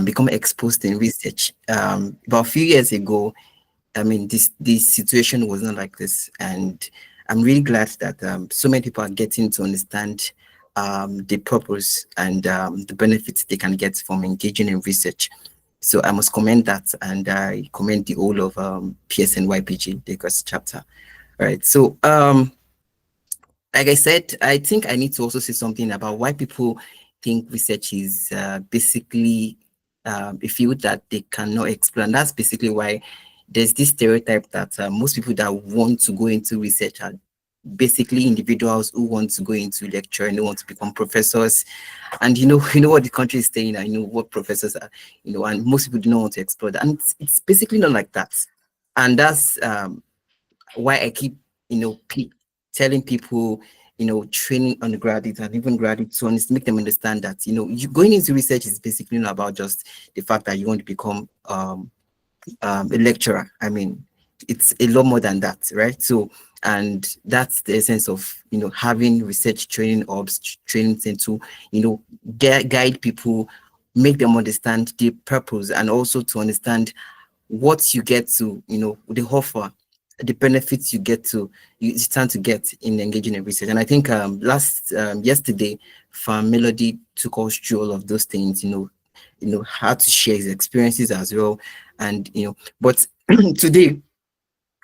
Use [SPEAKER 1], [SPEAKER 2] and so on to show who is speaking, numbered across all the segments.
[SPEAKER 1] become exposed in research. About a few years ago, I mean, this situation was not like this, and I'm really glad that so many people are getting to understand the purpose and the benefits they can get from engaging in research. So I must commend that, and I commend the whole of PSN-YPG Lagos chapter. All right. So like I said, I think I need to also say something about why people think research is basically a field that they cannot explain. That's basically why there's this stereotype that most people that want to go into research are basically individuals who want to go into lecture and who want to become professors. And you know what the country is saying, and you know what professors are, and most people do not want to explore that. And it's basically not like that. And that's why I keep, telling people, training undergraduates and even graduates to make them understand that, you going into research is basically not about just the fact that you want to become a lecturer. I mean, it's a lot more than that, right? So, and that's the essence of, having research training ops, training to, guide people, make them understand the purpose, and also to understand what you get to, the offer, the benefits you stand to get in engaging in research. And I think yesterday, Melody took us through all of those things, how to share his experiences as well. And but today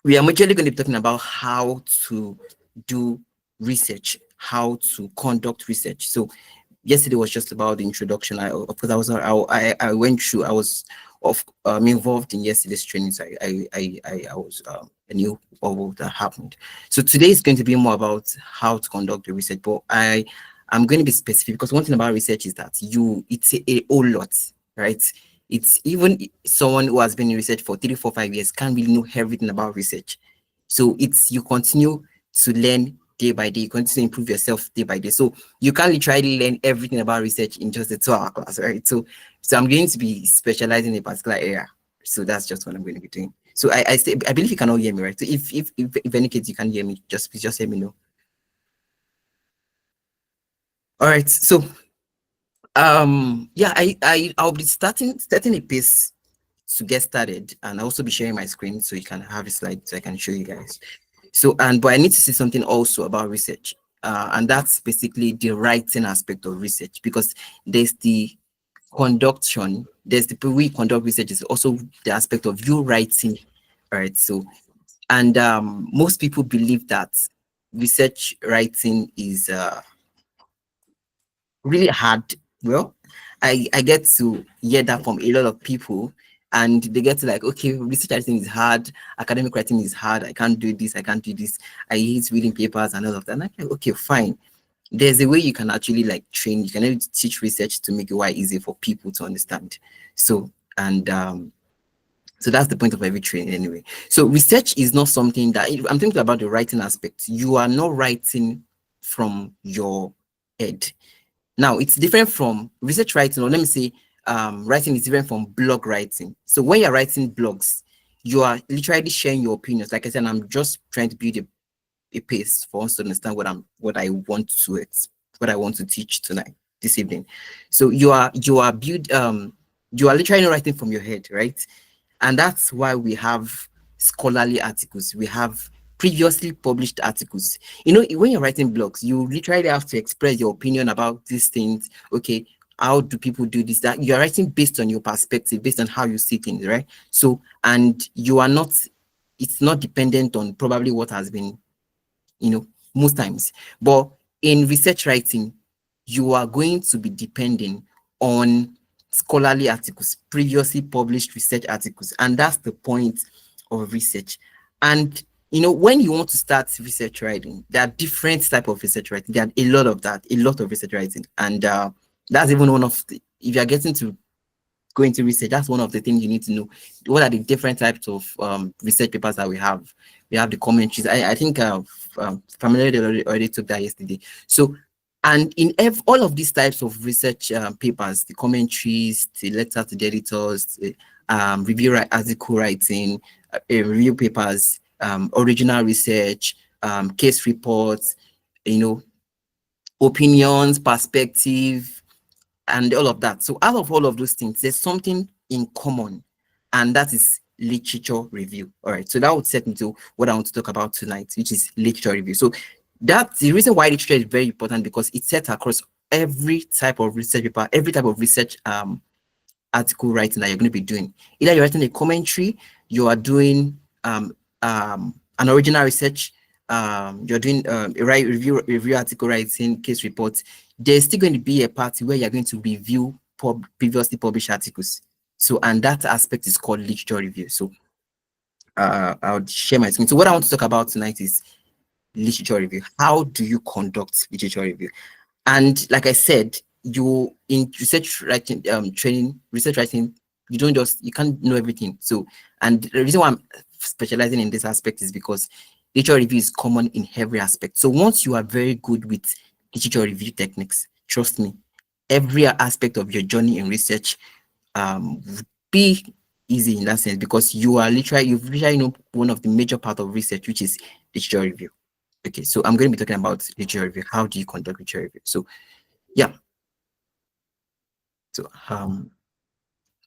[SPEAKER 1] we are majorly going to be talking about how to do research, how to conduct research. So yesterday was just about the introduction. Of course, I went through. I was involved in yesterday's training. So I knew all that happened. So today is going to be more about how to conduct the research. But I'm going to be specific, because one thing about research is that it's a whole lot, right? It's even someone who has been in research for 3, 4, 5 years can't really know everything about research. So you continue to learn day by day, you continue to improve yourself day by day. So you can't literally learn everything about research in just a 2-hour class, right? So I'm going to be specializing in a particular area. So that's just what I'm going to be doing. So I believe you can all hear me, right? So if any case you can hear me, just let me know. All right. So yeah, I'll be starting a pace to get started, and I'll also be sharing my screen so you can have a slide so I can show you guys. So but I need to say something also about research, and that's basically the writing aspect of research, because there's the conduction, there's the way we conduct research, is also the aspect of you writing. All right. So, and most people believe that research writing is really hard. Well, I get to hear that from a lot of people, and they get to like, okay, research writing is hard, academic writing is hard, I can't do this, I can't do this, I hate reading papers and all of that. And I'm like, okay, fine. There's a way you can actually like train, you can teach research to make it why easy for people to understand. So, and so that's the point of every training anyway. So research is not something that, I'm thinking about the writing aspect. You are not writing from your head. Now, it's different from research writing, or let me say, writing is different from blog writing. So when you're writing blogs, you are literally sharing your opinions. Like I said, I'm just trying to build a pace for us to understand what I want to teach tonight, this evening. So you are literally writing from your head, right? And that's why we have scholarly articles. We have previously published articles. When you're writing blogs, you literally have to express your opinion about these things. Okay, how do people do this? That you're writing based on your perspective, based on how you see things, right? So, and it's not dependent on probably what has been, most times. But in research writing, you are going to be depending on scholarly articles, previously published research articles, and that's the point of research. And when you want to start research writing, there are different types of research writing. There are a lot of research writing, and that's even one of the, if you are getting to go into research, that's one of the things you need to know. What are the different types of research papers that we have? We have the commentaries. I think Familiar already took that yesterday. So, and in all of these types of research papers, the commentaries, the letter to the editors, review article writing, review papers, original research, case reports, opinions, perspective, and all of that. So out of all of those things, there's something in common, and that is literature review. All right, so that would set me to what I want to talk about tonight, which is literature review. So that's the reason why literature is very important, because it's set across every type of research paper, every type of research article writing that you're going to be doing. Either you're writing a commentary, you are doing an original research, you're doing a review article writing, case reports. There's still going to be a part where you're going to review previously published articles. So, and that aspect is called literature review. So I'll share my screen. So what I want to talk about tonight is literature review. How do you conduct literature review? And like I said, you in research writing, research writing, you can't know everything. So, and the reason why I'm specializing in this aspect is because literature review is common in every aspect. So once you are very good with literature review techniques, trust me, every aspect of your journey in research would be easy in that sense, because you've literally know one of the major part of research, which is literature review. Okay, so I'm going to be talking about literature review. How do you conduct literature review? So yeah. So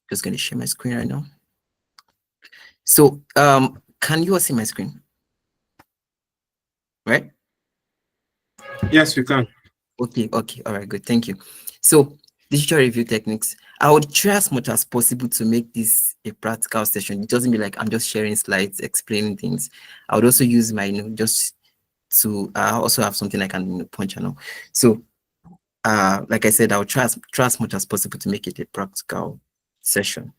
[SPEAKER 1] just going to share my screen right now. So can you all see my screen? Right?
[SPEAKER 2] Yes, we can.
[SPEAKER 1] Okay, all right, good, thank you. So literature review techniques, I would try as much as possible to make this a practical session. It doesn't be like I'm just sharing slides, explaining things. I would also use my, just to also have something I can punch on. So like I said, I'll try as much as possible to make it a practical session.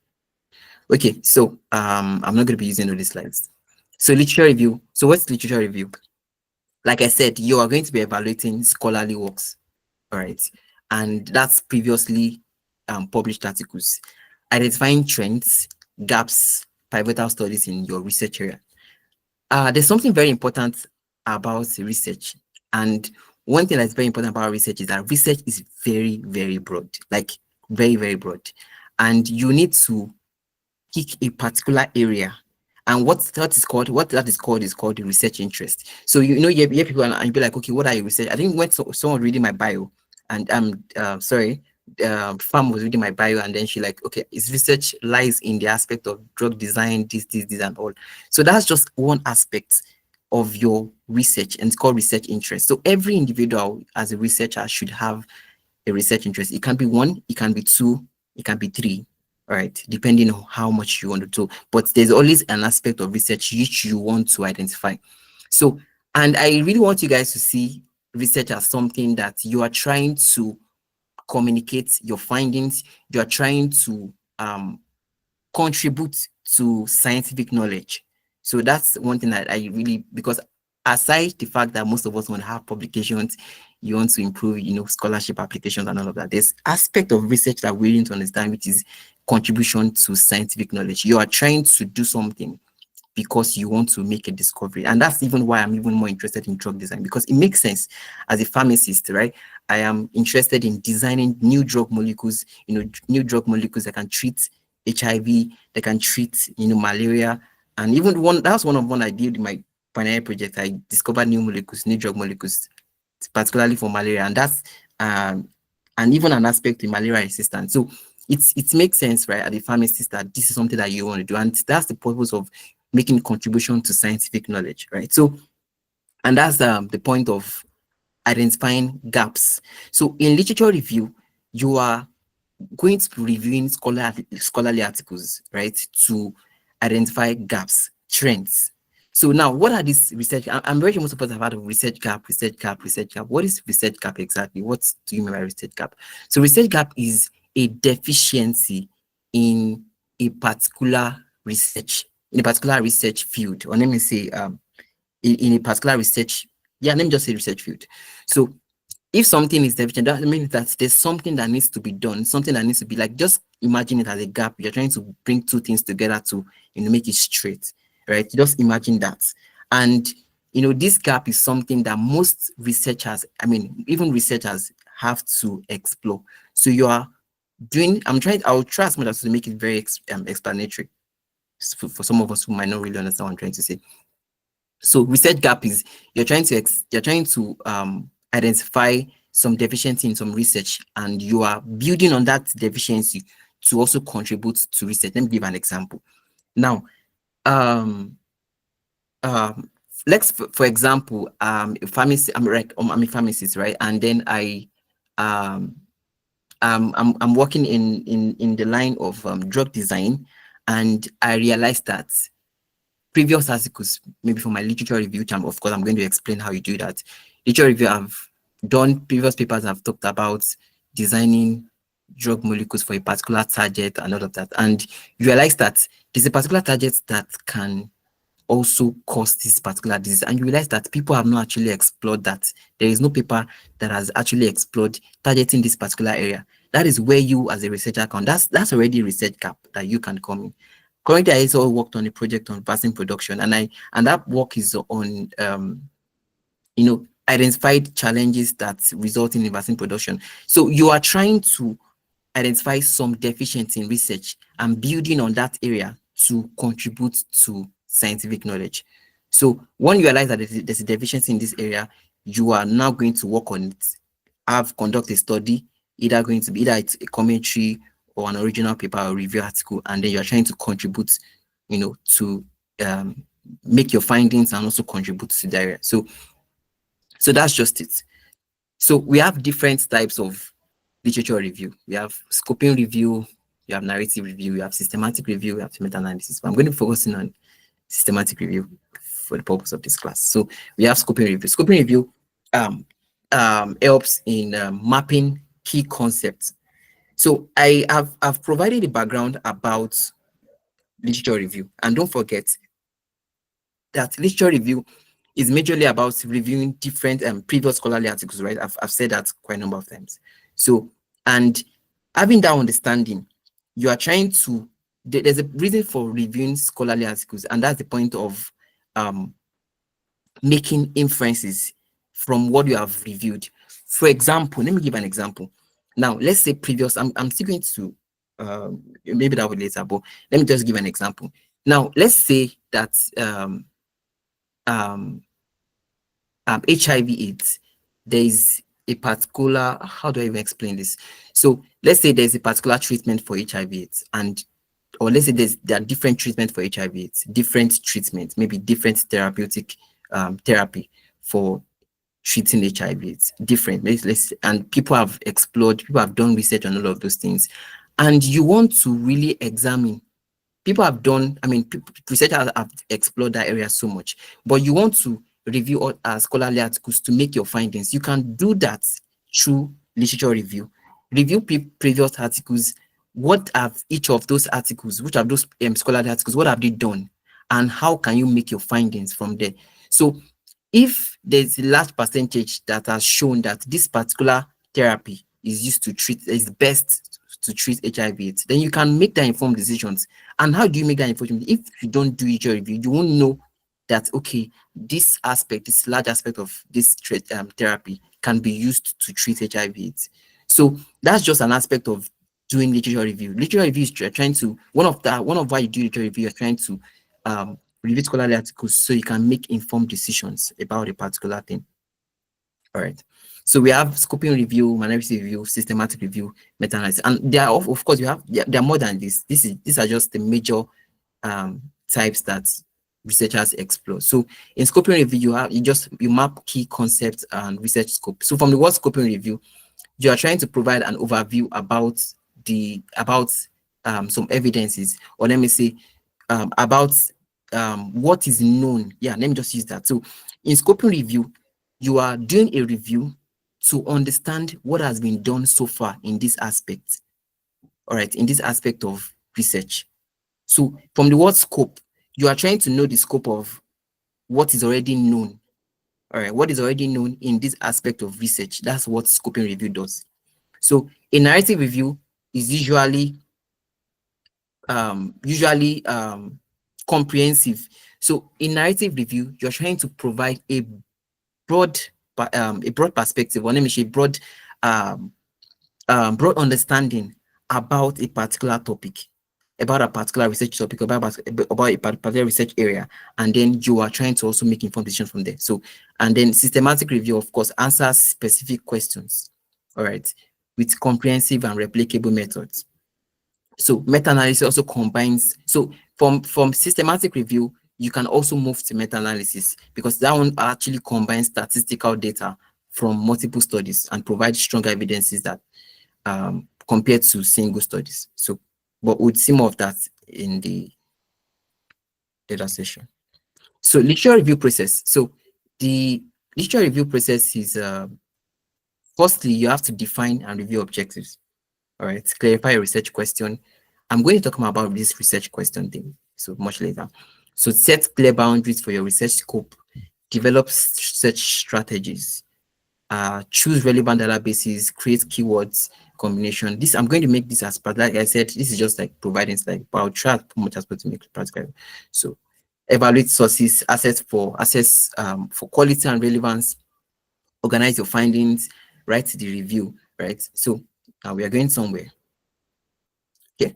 [SPEAKER 1] Okay, so I'm not going to be using all these slides. So literature review. So what's literature review? Like I said, you are going to be evaluating scholarly works, all right, and that's previously published articles, identifying trends, gaps, pivotal studies in your research area. There's something very important about research, and one thing that's very important about research is that research is very, very broad, like very, very broad, and you need to pick a particular area. And what that is called the research interest. So you hear people and you be like, okay, what are you research? I think when someone reading my bio, and Farm was reading my bio, and then she like, okay, his research lies in the aspect of drug design, this, and all. So that's just one aspect of your research, and it's called research interest. So every individual as a researcher should have a research interest. It can be one, it can be two, it can be three. All right, depending on how much you want to do. But there's always an aspect of research which you want to identify. So, and I really want you guys to see research as something that you are trying to communicate your findings. You are trying to contribute to scientific knowledge. So that's one thing that I really, because aside the fact that most of us want to have publications, you want to improve, scholarship applications and all of that, there's aspect of research that we need to understand, which is contribution to scientific knowledge. You are trying to do something because you want to make a discovery. And that's even why I'm even more interested in drug design, because it makes sense. As a pharmacist, right, I am interested in designing new drug molecules, new drug molecules that can treat HIV, that can treat, malaria. And even that's one I did in my pioneer project. I discovered new drug molecules, particularly for malaria. And that's and even an aspect in malaria resistance. So it makes sense, right, at the pharmacist, that this is something that you want to do. And that's the purpose of making contribution to scientific knowledge, right? So, and that's the point of identifying gaps. So in literature review, you are going to be reviewing scholarly articles, right, to identify gaps, trends. So now, what are these research? I'm very sure most of us have heard of research gap. What is research gap exactly? What do you mean by research gap? So research gap is a deficiency in a particular research field, or let me say in a particular research, let me just say research field. So if something is deficient, that means that there's something that needs to be done, something that needs to be, like, just imagine it as a gap. You're trying to bring two things together to make it straight, right? Just imagine that. And this gap is something that most researchers, even researchers, have to explore. So you are doing, I'll try as much as to make it very explanatory for some of us who might not really understand what I'm trying to say. So research gap is you're trying to identify some deficiency in some research and you are building on that deficiency to also contribute to research. Let me give an example. Now, um, um, let's for example, a pharmacy. I'm a pharmacist, right? And then um, I'm working in the line of drug design, and I realized that previous articles, maybe for my literature review, which of course I'm going to explain how you do that. Literature review, I've done previous papers, I've talked about designing drug molecules for a particular target and all of that. And you realize that there's a particular target that can also cause this particular disease. And you realize that people have not actually explored that. There is no paper that has actually explored targeting this particular area. That is where you as a researcher can, that's already a research gap that you can come in. Currently, I also worked on a project on vaccine production, and that work is on identified challenges that result in vaccine production. So you are trying to identify some deficiency in research and building on that area to contribute to scientific knowledge. So when you realize that there's a deficiency in this area, you are now going to work on it, conduct a study, either it's a commentary or an original paper or review article, and then you're trying to contribute, to make your findings and also contribute to the area. So that's just it. So we have different types of literature review. We have scoping review, you have narrative review, you have systematic review, you have meta-analysis. But I'm going to be focusing on systematic review for the purpose of this class. So we have scoping review. Scoping review helps in mapping key concepts. So I've provided a background about literature review, and don't forget that literature review is majorly about reviewing different previous scholarly articles, right? I've said that quite a number of times. So, and having that understanding, you are trying to, there's a reason for reviewing scholarly articles, and that's the point of making inferences from what you have reviewed. For example, let me give an example. Now, let's say previous, I'm still going to, maybe that will later, but let me just give an example. Now, let's say that HIV/AIDS, there is a particular, how do I even explain this? So let's say there's a particular treatment for HIV/AIDS, or let's say there are different treatments for HIV/AIDS, different treatments, maybe different therapeutic therapy for treating HIV/AIDS, different. And people have explored, people have done research on all of those things, and you want to really examine. People have done, researchers have explored that area so much, but you want to review all scholarly articles to make your findings. You can do that through literature review. Review previous articles. What have each of those articles, which are those scholarly articles, what have they done? And how can you make your findings from there? So if there's a large percentage that has shown that this particular therapy is best to treat HIV/AIDS, then you can make that informed decisions. And how do you make that informed? If you don't do literature review, you won't know that, okay, this large aspect of this therapy can be used to treat HIV/AIDS. So that's just an aspect of doing literature review. Literature review is trying to, one of why you do literature review, you're trying to review scholarly articles so you can make informed decisions about a particular thing. All right. So we have scoping review, minority review, systematic review, meta-analysis, and there are of course there are more than this. These are just the major types that researchers explore. So in scoping review, you map key concepts and research scope. So from the word scoping review, you are trying to provide an overview about some evidences, or let me say about what is known. Yeah, let me just use that. So in scoping review, you are doing a review to understand what has been done so far in this aspect. All right, in this aspect of research. So from the word scope, you are trying to know the scope of what is already known. All right, what is already known in this aspect of research. That's what scoping review does. So a narrative review is usually comprehensive. So in narrative review, you're trying to provide a broad perspective, or let me say broad understanding about a particular topic. about a particular research topic, about a particular research area, and then you are trying to also make informed decisions from there. So, and then systematic review, of course, answers specific questions, all right, with comprehensive and replicable methods. So meta-analysis also combines, so from systematic review, you can also move to meta-analysis, because that one actually combines statistical data from multiple studies and provides stronger evidences that compared to single studies. So, but we'll see more of that in the data session. So literature review process. So the literature review process is, firstly, you have to define and review objectives. All right, clarify a research question. I'm going to talk more about this research question thing so much later. So set clear boundaries for your research scope, develop research strategies, choose relevant databases, create keywords combination. This, I'm going to make this as part, like I said, this is just like providing slide, but I'll try as much as possible to make it practical. So evaluate sources, assess for quality and relevance, organize your findings, write the review, right? So we are going somewhere. Okay.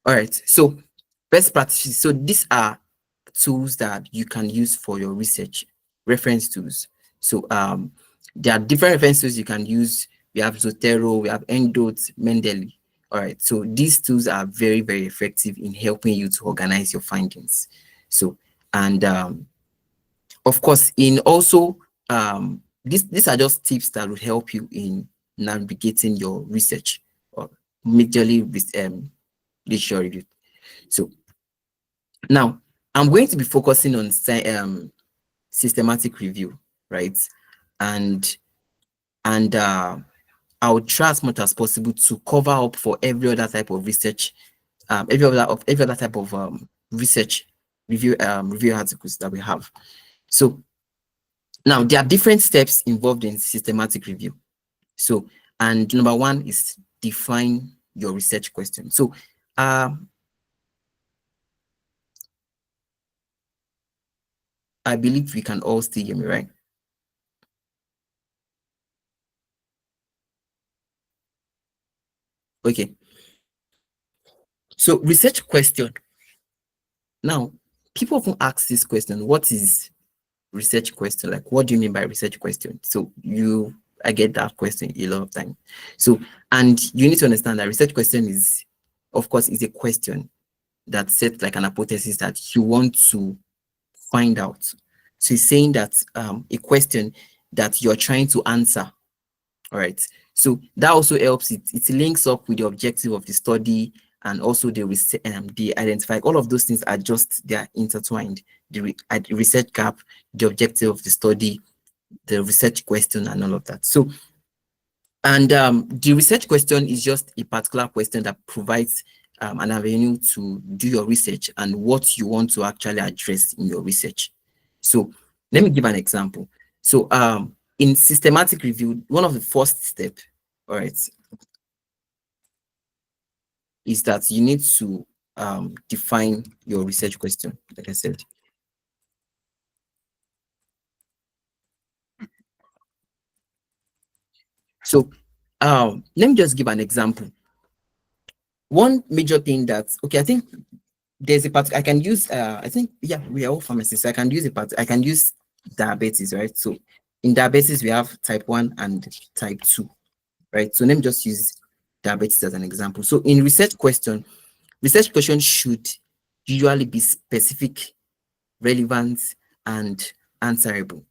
[SPEAKER 1] All right. So best practices. So these are tools that you can use for your research, reference tools. So there are different reference tools you can use. We have Zotero, we have Endnote, Mendeley. All right. So these tools are very, very effective in helping you to organize your findings. So, and of course, in also these are just tips that will help you in navigating your research, or majorly literature review. So now I'm going to be focusing on systematic review, right? And I'll try as much as possible to cover up for every other type of research, every other type of research review articles that we have. So now there are different steps involved in systematic review. So, and number one is define your research question. So I believe we can all still hear me, right? Okay. So research question. Now, people often ask this question, what is research question? Like, what do you mean by research question? So I get that question a lot of time. So, and you need to understand that research question is, of course, is a question that sets like an hypothesis that you want to find out. So it's saying that a question that you're trying to answer. All right. So that also helps. It links up with the objective of the study, and also the identify. All of those things are just, they are intertwined. The research gap, the objective of the study, the research question, and all of that. So, and the research question is just a particular question that provides an avenue to do your research and what you want to actually address in your research. So let me give an example. So in systematic review, one of the first steps, all right, is that you need to define your research question, like I said. So let me just give an example. One major thing that, okay, I think there's a part I can use, I think, yeah, we are all pharmacists, so I can use I can use diabetes, right? So in diabetes, we have type 1 and type 2, right? So let me just use diabetes as an example. So in research question should usually be specific, relevant, and answerable.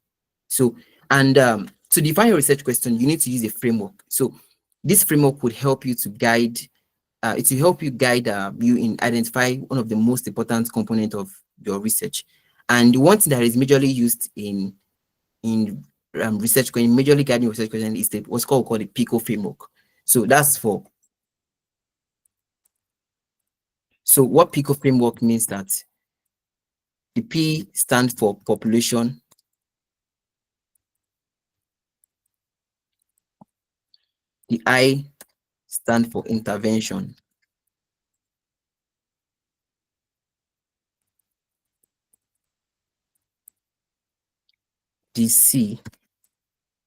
[SPEAKER 1] So, and to define your research question, you need to use a framework. So this framework would help you to guide, it will help you guide you in identify one of the most important components of your research. And one thing that is majorly used in research, majorly guiding research question is what's called the PICO framework. So that's for, so what PICO framework means that the P stands for population, the I stand for intervention, the C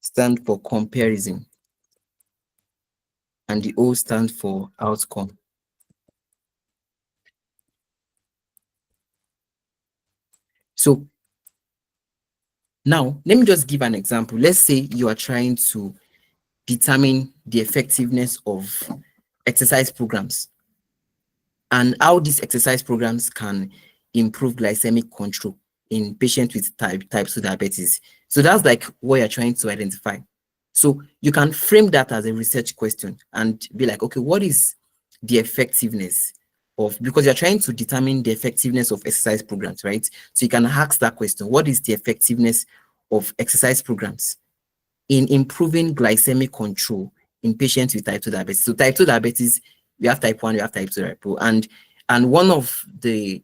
[SPEAKER 1] stand for comparison, and the O stand for outcome. So now let me just give an example. Let's say you are trying to determine the effectiveness of exercise programs and how these exercise programs can improve glycemic control in patients with type 2 diabetes. So that's like what you're trying to identify. So you can frame that as a research question and be like, okay, what is the effectiveness of, because you're trying to determine the effectiveness of exercise programs, right? So you can ask that question, what is the effectiveness of exercise programs in improving glycemic control in patients with type 2 diabetes? So type 2 diabetes, we have type 1, we have type 2, right? And one of the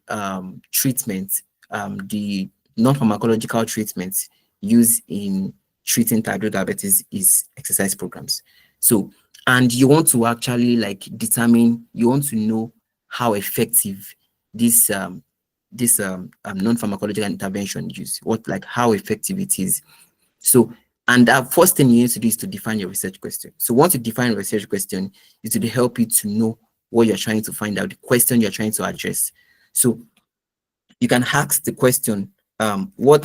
[SPEAKER 1] treatments, the non-pharmacological treatments used in treating type 2 diabetes is exercise programs. So, and you want to actually like determine, you want to know how effective this non-pharmacological intervention use, what, like how effective it is. So, and that first thing you need to do is to define your research question. So once you define your research question, it will help you to know what you're trying to find out, the question you're trying to address. So you can ask the question, what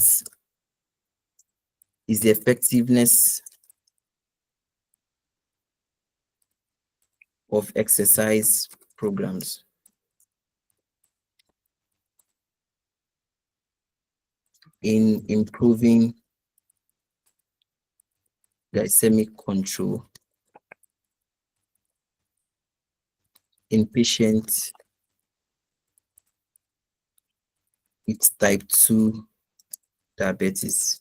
[SPEAKER 1] is the effectiveness of exercise programs in improving glycemic control in patients with type 2 diabetes?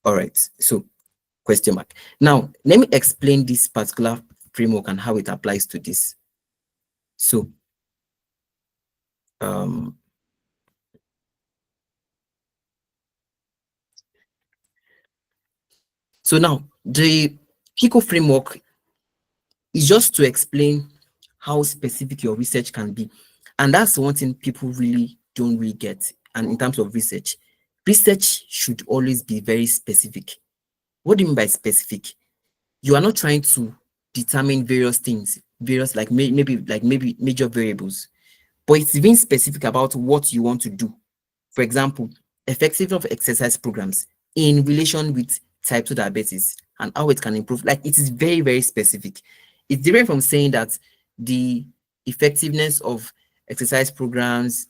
[SPEAKER 1] All right, so question mark. Now, let me explain this particular framework and how it applies to this. So, so now the PICO framework is just to explain how specific your research can be. And that's one thing people really don't really get. And in terms of research, research should always be very specific. What do you mean by specific? You are not trying to determine various things, various like maybe major variables, but it's being specific about what you want to do. For example, effectiveness of exercise programs in relation with type 2 diabetes and how it can improve. Like, it is very, very specific. It's different from saying that the effectiveness of exercise programs,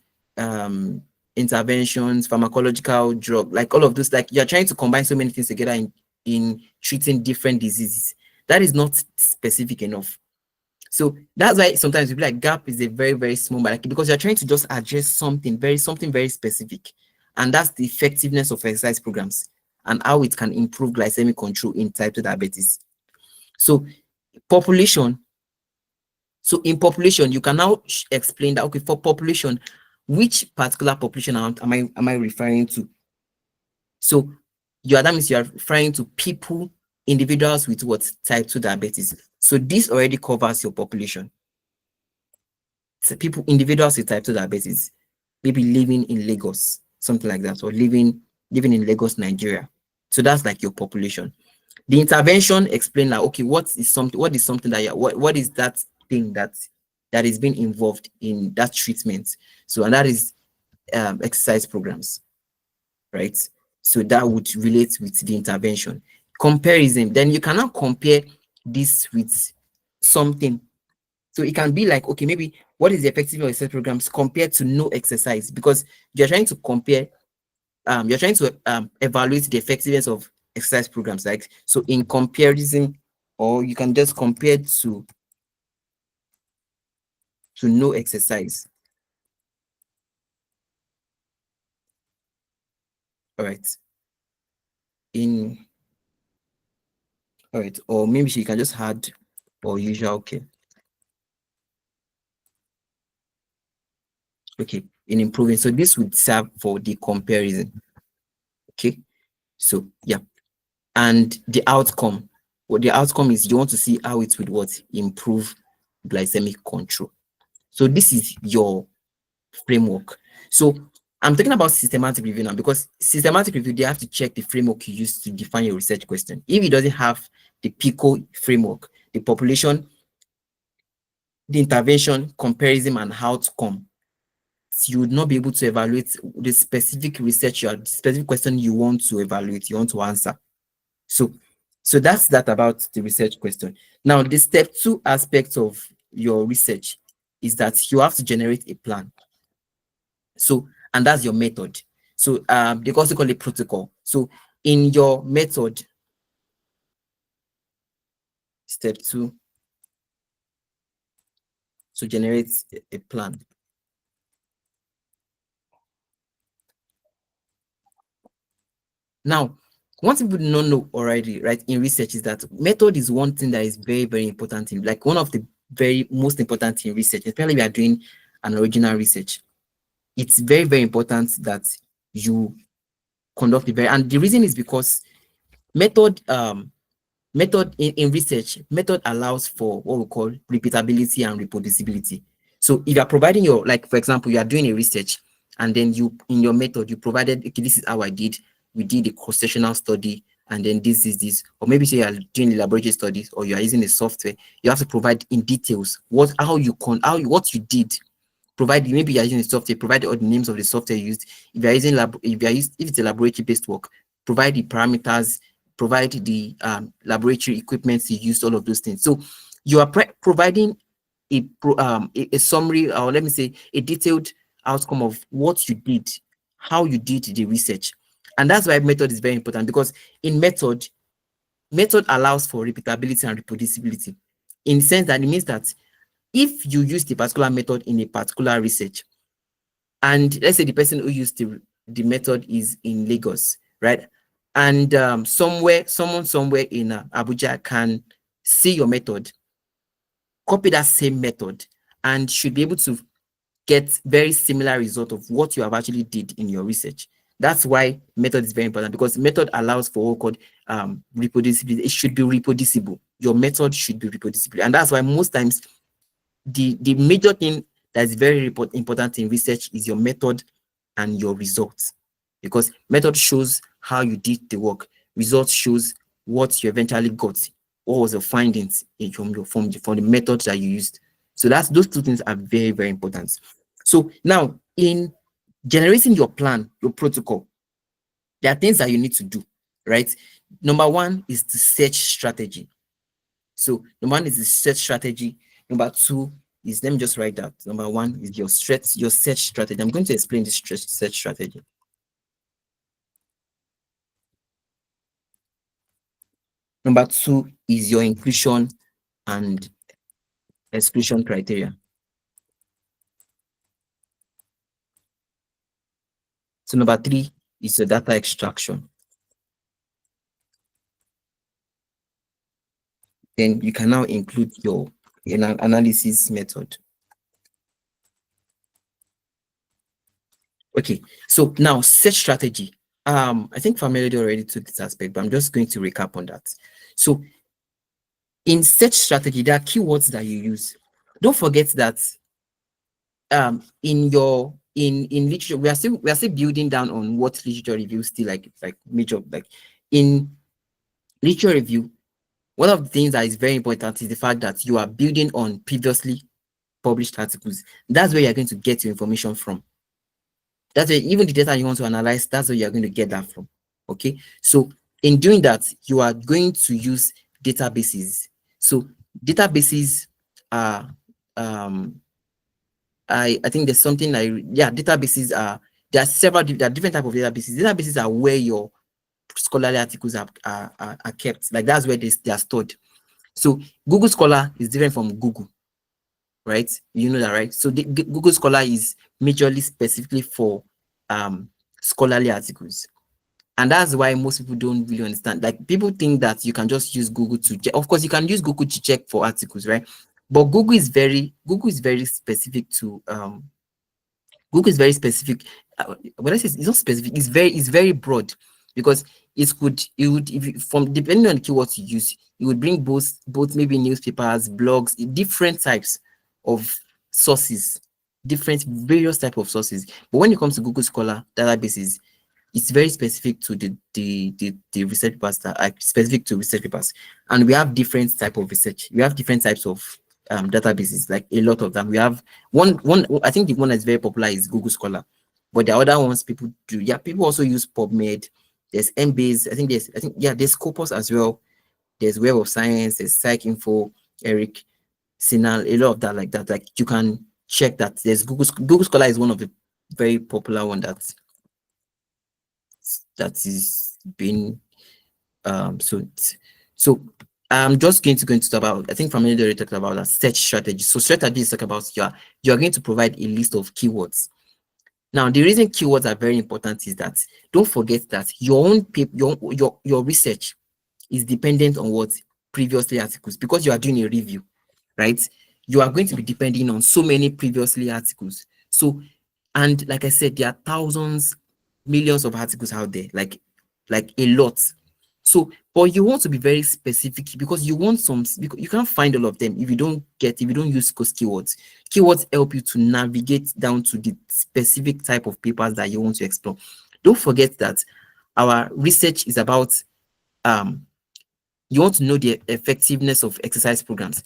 [SPEAKER 1] interventions, pharmacological drug, like all of those, like you're trying to combine so many things together in treating different diseases. That is not specific enough. So that's why sometimes we be like gap is a very, very small, but like, because you're trying to just address something very specific. And that's the effectiveness of exercise programs and how it can improve glycemic control in type 2 diabetes. So population. So in population, you can now explain that, okay, for population, which particular population am I referring to? So that means you are referring to people, individuals with what? Type 2 diabetes. So this already covers your population. So people, individuals with type 2 diabetes, maybe living in Lagos, something like that, or living in Lagos, Nigeria. So that's like your population. The intervention explain like, okay, what is something that what is that thing that is being involved in that treatment? So, and that is exercise programs, right? So that would relate with the intervention. Comparison, then you cannot compare this with something. So it can be like, okay, maybe what is the effectiveness of exercise programs compared to no exercise? Because you're trying to compare, you're trying to evaluate the effectiveness of exercise programs. Like, so in comparison, or you can just compare to no exercise. All right. All right, or maybe she can just add or usual. Okay, in improving. So this would serve for the comparison. Okay, so yeah, and the outcome. What the outcome is, you want to see how it would improve glycemic control. So this is your framework. So I'm talking about systematic review now, because systematic review, they have to check the framework you use to define your research question. If it doesn't have the PICO framework, the population, the intervention, comparison, and outcome, you would not be able to evaluate the specific research, the specific question you want to evaluate, you want to answer. So that's that about the research question. Now, the step 2 aspect of your research is that you have to generate a plan. So, and that's your method. So they also call it protocol. So in your method, step 2, so generate a plan. Now, what people do not know already, right, in research is that method is one thing that is very, very important in, like, one of the very most important in research, especially if you are doing an original research. It's very, very important that you conduct it very, and the reason is because method in research, method allows for what we call repeatability and reproducibility. So if you are providing your, like, for example, you are doing a research, and then you, in your method, you provided, okay, this is how I did, we did a cross-sectional study, and then this is this, or maybe say you are doing laboratory studies, or you are using a software, you have to provide in details what you did. Provide, maybe you're using the software, provide all the names of the software used. If you're using if it's a laboratory-based work, provide the parameters, provide the laboratory equipment you used, all of those things. So you are providing a summary, or let me say a detailed outcome of what you did, how you did the research. And that's why method is very important, because in method allows for repeatability and reproducibility, in the sense that it means that if you use the particular method in a particular research, and let's say the person who used the method is in Lagos, right? And someone somewhere in Abuja can see your method, copy that same method, and should be able to get very similar result of what you have actually did in your research. That's why method is very important, because method allows for what called reproducibility. It should be reproducible. Your method should be reproducible, and that's why most times the major thing that is very important in research is your method and your results, because method shows how you did the work, results shows what you eventually got, what was your findings from the method that you used. So those two things are very, very important. So now, in generating your plan, your protocol, there are things that you need to do, right? Number 1 is the search strategy. So number 1 is the search strategy. Number 2 is, let me just write that. Number 1 is your search strategy. I'm going to explain this search strategy. Number 2 is your inclusion and exclusion criteria. So number 3 is the data extraction. Then you can now include your analysis method. Okay, so now search strategy. I think Familiar already took this aspect, but I'm just going to recap on that. So in search strategy, there are keywords that you use. Don't forget that in literature, we are still building down on what literature review still like major, like in literature review. One of the things that is very important is the fact that you are building on previously published articles. That's where you're going to get your information from. That's where, even the data you want to analyze, that's where you're going to get that from. Okay, so in doing that, you are going to use databases. So databases are I think there's something like, yeah, databases are, there are different types of databases. Databases are where your scholarly articles are kept. Like, that's where they are stored. So Google Scholar is different from Google, right? You know that, right? So Google Scholar is majorly specifically for scholarly articles. And that's why most people don't really understand. Like, people think that you can just use Google to check. Of course, you can use Google to check for articles, right? But Google is very specific to Google is very specific. When I say it's not specific, it's very broad, because it would, if you, from depending on the keywords you use, it would bring both maybe newspapers, blogs, different types of sources, various type of sources. But when it comes to Google Scholar databases, it's very specific to the research papers that are specific to research papers. And we have different type of research. We have different types of databases, like a lot of them. We have one. I think the one that's very popular is Google Scholar, but the other ones people do. Yeah, people also use PubMed. There's Embase. There's Scopus as well. There's Web of Science. There's PsycInfo, Eric, Sinal, a lot of that like that. Like you can check that. There's Google Scholar is one of the very popular one that is being so I'm just going to go into about, I think Family already talked about that search strategy. So strategy is talk about you're going to provide a list of keywords. Now the reason keywords are very important is that don't forget that your own paper, your research is dependent on what previously articles, because you are doing a review, right? You are going to be depending on so many previously articles. So, and like I said, there are thousands, millions of articles out there, like a lot. So, but you want to be very specific because you want because you can't find all of them if you don't use keywords. Keywords help you to navigate down to the specific type of papers that you want to explore. Don't forget that our research is about you want to know the effectiveness of exercise programs.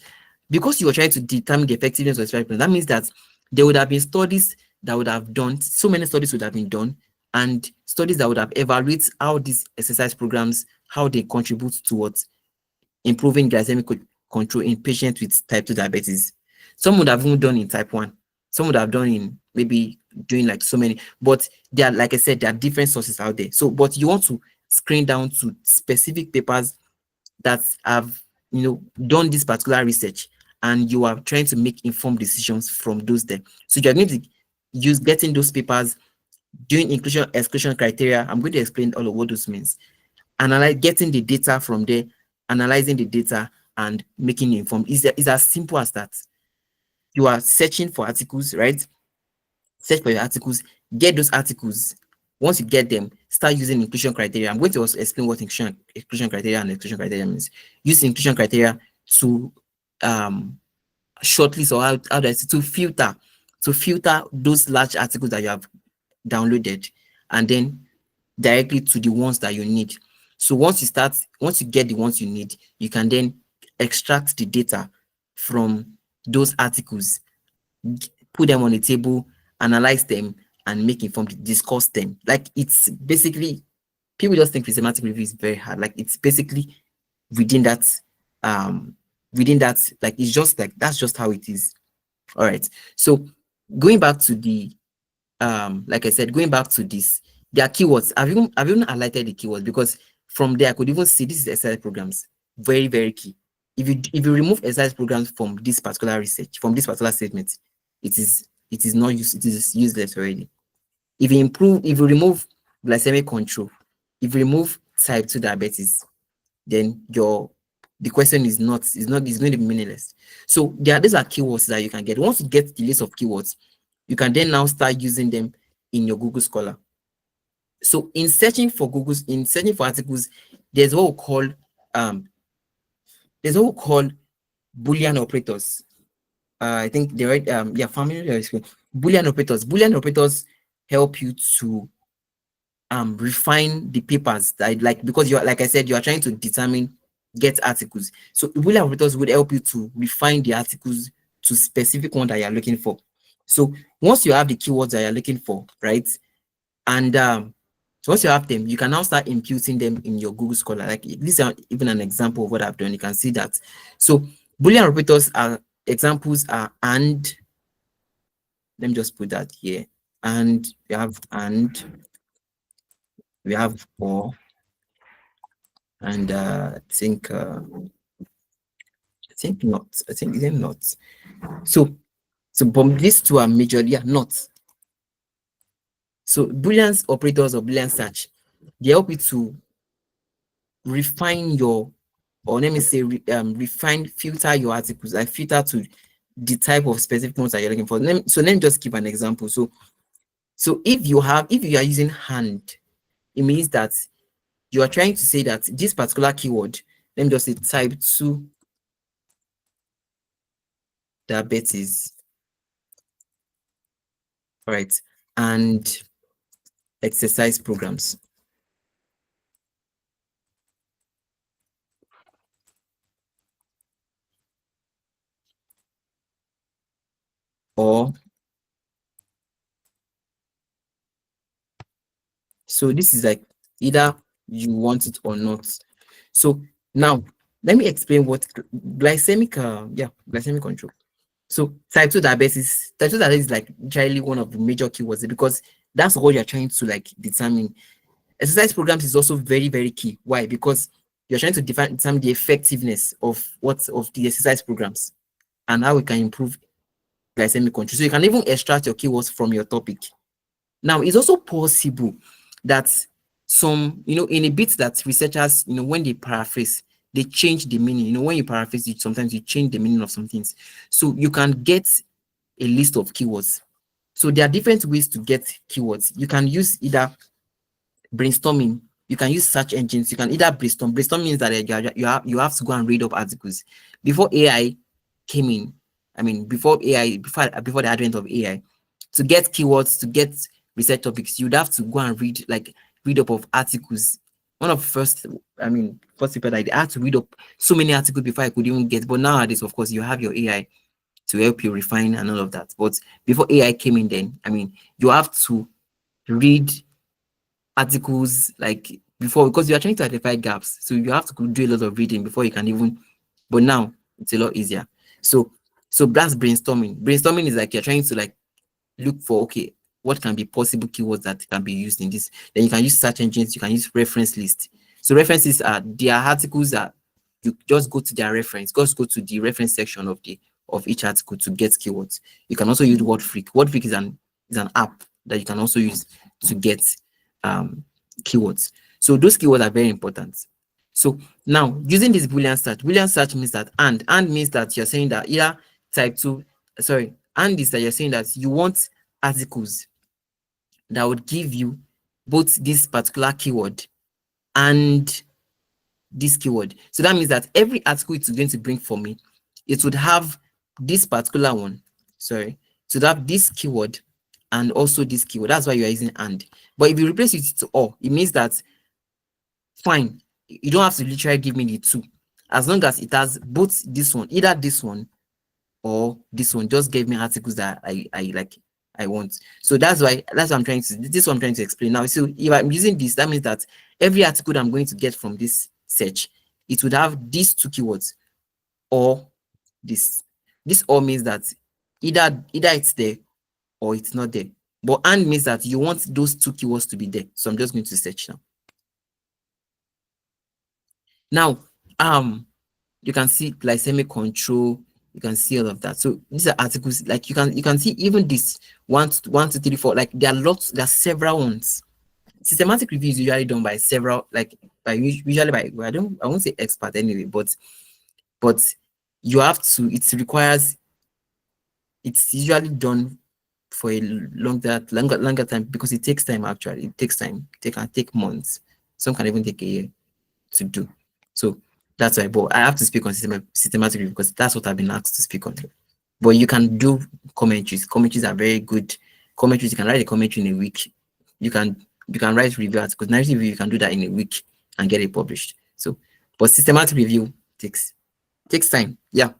[SPEAKER 1] Because you are trying to determine the effectiveness of exercise programs, that means that there would have been studies that would have done, so many studies would have been done, and studies that would have evaluated how these exercise programs, how they contribute towards improving glycemic control in patients with type 2 diabetes. Some would have even done in type 1. Some would have done in maybe doing like so many, but there are, like I said, there are different sources out there. So, but you want to screen down to specific papers that have done this particular research, and you are trying to make informed decisions from those there. So you're going to use getting those papers, doing inclusion exclusion criteria. I'm going to explain all of what this means. Analyze, getting the data from there, analyzing the data, and making informed. Is as simple as that. You are searching for articles, right? Search for your articles, get those articles. Once you get them, start using inclusion criteria. I'm going to also explain what inclusion criteria and exclusion criteria means. Use inclusion criteria to shortlist, or how do I say, to filter those large articles that you have downloaded, and then directly to the ones that you need. So once you get the ones you need, you can then extract the data from those articles, put them on a table, analyze them, and make informed, discuss them. Like, it's basically, people just think systematic review is very hard. Like, it's basically within that, like, it's just like, that's just how it is. All right. So going back to the, like I said, going back to this, there are keywords. I've even highlighted the keywords because from there I could even see this is exercise programs. Very, very key. If you remove exercise programs from this particular research, from this particular statement, it is useless already. If you remove glycemic control, if you remove type 2 diabetes, then the question is going to be meaningless. So these are keywords that you can get. Once you get the list of keywords, you can then now start using them in your Google Scholar. So in searching for articles, there's what we call Boolean operators. I think they right familiar with Boolean operators. Boolean operators help you to refine the papers that, like, because you're, like I said, you are trying to get articles. So Boolean operators would help you to refine the articles to specific one that you're looking for. So once you have the keywords that you're looking for, right, and so once you have them, you can now start imputing them in your Google Scholar. Like, this is even an example of what I've done. You can see that. So Boolean operators examples are and. Let me just put that here. And we have or, and I think not. I think they're not. So but these two are majorly not. So Boolean operators or Boolean search, they help you to refine your, or let me say, filter your articles, like filter to the type of specific ones that you're looking for. Let me just give an example. So if you are using hand, it means that you are trying to say that this particular keyword, let me just say type 2 diabetes, right, and exercise programs. So this is like either you want it or not. So now let me explain what glycemic glycemic control. So type 2 diabetes is like generally one of the major keywords because that's what you're trying to like determine. Exercise programs is also very, very key. Why? Because you're trying to determine the effectiveness of the exercise programs and how we can improve glycemic control. So you can even extract your keywords from your topic. Now, it's also possible that some, in a bit that researchers, when they paraphrase, they change the meaning. When you paraphrase it, sometimes you change the meaning of some things. So you can get a list of keywords. So there are different ways to get keywords. You can use either brainstorming. You can use search engines. You can either brainstorm. Brainstorm means that you have to go and read up articles. Before AI came in, before the advent of AI, to get keywords, to get research topics, you'd have to go and read up of articles. One of the first people that I had to read up so many articles before I could even get. But nowadays, of course, you have your AI to help you refine and all of that. But before AI came in, then you have to read articles like before because you are trying to identify gaps. So you have to do a lot of reading before you can even. But now it's a lot easier. So that's brainstorming. Brainstorming is like you're trying to like look for what can be possible keywords that can be used in this. Then you can use search engines. You can use reference lists. So references are there are articles that you just go to their reference. Just go to the reference section of each article to get keywords. You can also use WordFreak. WordFreak is an app that you can also use to get keywords. So those keywords are very important. So now using this Boolean search means that and means that you're saying that either and is that you're saying that you want articles that would give you both this particular keyword and this keyword. So that means that every article it's going to bring for me, it would have this particular one. Sorry, so that this keyword and also this keyword. That's why you are using and. But if you replace it to or, it means that fine, you don't have to literally give me the two. As long as it has both this one, either this one or this one, just give me articles that I want. So that's what I'm trying to explain now. So if I'm using this, that means that every article that I'm going to get from this search, it would have these two keywords or this. This all means that either it's there or it's not there. But and means that you want those two keywords to be there. So I'm just going to search now. Now, you can see glycemic control. You can see all of that. So these are articles like you can see even this 1, 2, 3, 4. Like there are several ones. Systematic review is usually done by several, usually by I won't say expert anyway, but you have to. It's usually done for a longer time because it takes time. Actually, it takes time. It can take months. Some can even take a year to do. So that's why. But I have to speak on systematic review because that's what I've been asked to speak on. But you can do commentaries. Commentaries are very good. Commentaries, you can write a commentary in a week. You can write review articles. Narrative review, you can do that in a week and get it published. So, but systematic review takes time. Yeah.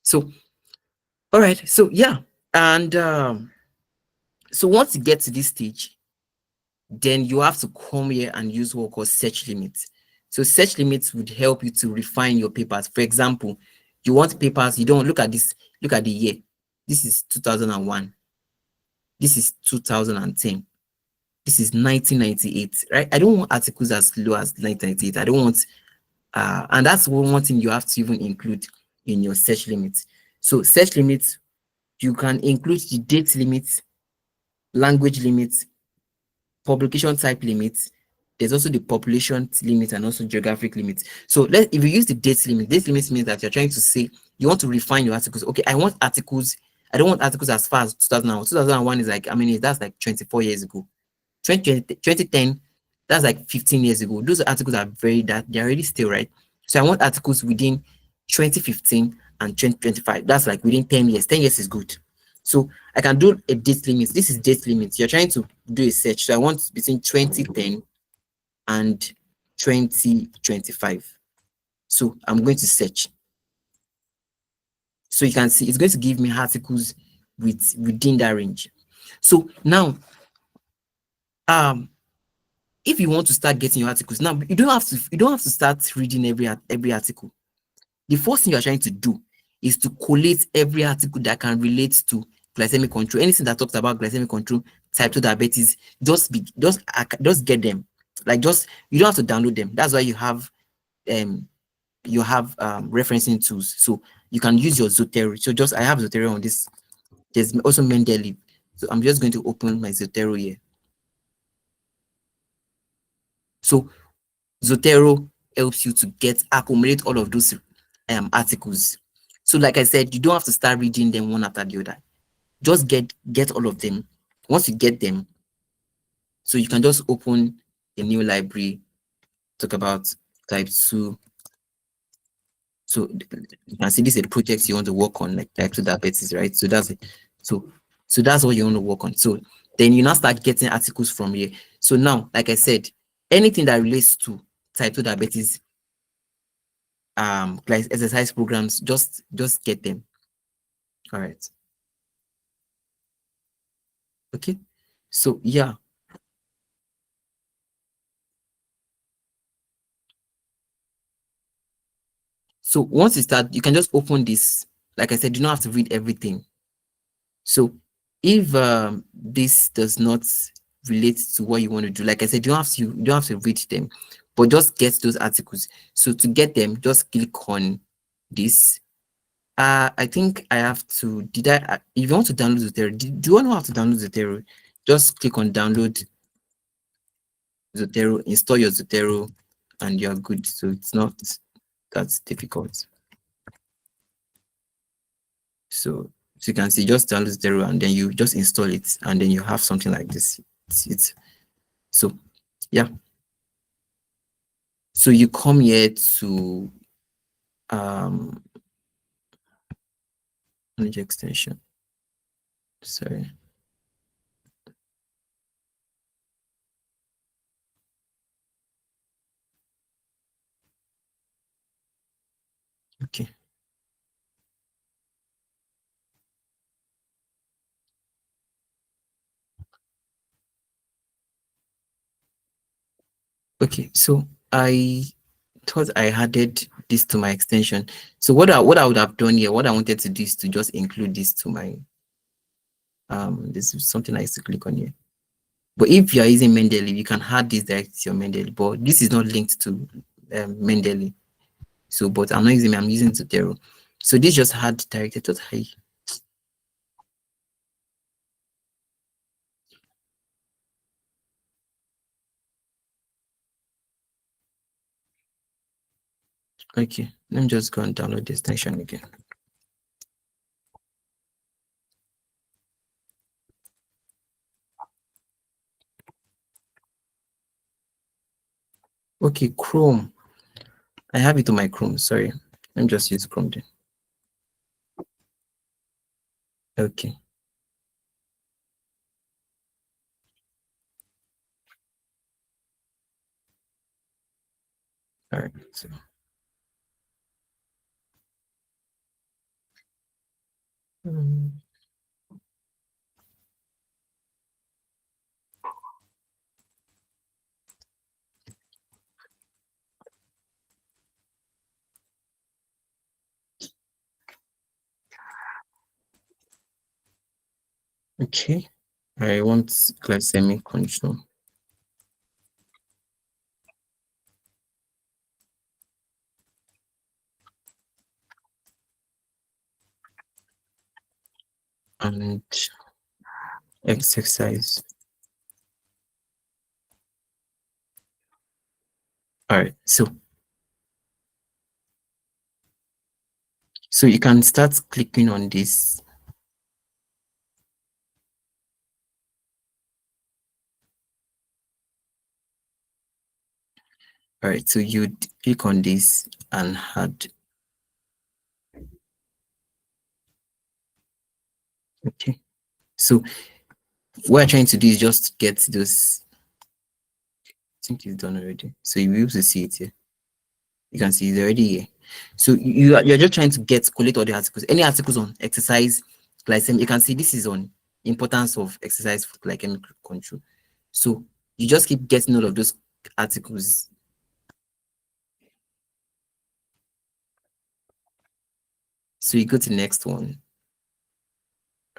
[SPEAKER 1] So, all right. So yeah, and so once you get to this stage, then you have to come here and use what we call search limits. So search limits would help you to refine your papers. For example, you want papers, you don't look at this, look at the year. This is 2001. This is 2010. This is 1998, right? I don't want articles as low as 1998. I don't want, and that's one thing you have to even include in your search limits. So search limits, you can include the date limits, language limits, publication type limits. There's also the population limit and also geographic limits. So if you use the date limits means that you're trying to say you want to refine your articles. Okay, I want articles. I don't want articles as far as 2001. 2001 is like, that's like 24 years ago. 2010, that's like 15 years ago. Those articles are they're already still, right? So I want articles within 2015 and 2025. That's like within 10 years. 10 years is good. So I can do a date limit. This is date limit. You're trying to do a search. So I want between 2010 and 2025. So I'm going to search. So you can see it's going to give me articles within that range. So now, if you want to start getting your articles now, you don't have to start reading every article. The first thing you're trying to do is to collate every article that can relate to glycemic control. Anything that talks about glycemic control, type 2 diabetes, just get them. Like, just, you don't have to download them. That's why you have referencing tools. So you can use your Zotero. So just, I have Zotero on this. There's also Mendeley. So I'm just going to open my Zotero here. So Zotero helps you to accumulate all of those articles. So like I said, you don't have to start reading them one after the other. Just get all of them. Once you get them, so you can just open a new library, talk about type 2. So you can see this is a project you want to work on, like type 2 diabetes, right? So that's it. So that's what you want to work on. So then you now start getting articles from here. So now, like I said, anything that relates to type 2 diabetes, like exercise programs, just get them. All right. Okay. So yeah. So once you start, you can just open this. Like I said, you don't have to read everything. So if this does not relate to what you want to do, like I said, you don't have to read them, but just get those articles. So to get them, just click on this. I think I have to. If you want to download Zotero, do you know how to download Zotero? Just click on download Zotero, install your Zotero, and you're good. So it's not that difficult. So you can see, just download Zotero and then you just install it, and then you have something like this. It's so yeah. So you come here to manage extension. Sorry. Okay. Okay, so I thought I added this to my extension. So what I would have done here, what I wanted to do is to just include this to my this is something I used to click on here. But if you are using Mendeley, you can add this direct to your Mendeley, but this is not linked to Mendeley. So, but I'm not using, I'm using Zotero. So this just had directed to high. Okay, let me just go and download the extension again. Okay, Chrome. I have it on my Chrome, sorry. Let me just use Chrome then. Okay. All right, so. Okay, I want glycemic control. And exercise. All right, so you can start clicking on this. All right, so you click on this and add. Okay, so what I'm trying to do is just get those. I think it's done already. So you'll be able to see it here. You can see it's already here. So you're just trying to collate all the articles. Any articles on exercise, glycemic. You can see this is on importance of exercise for glycemic control. So you just keep getting all of those articles. So you go to the next one,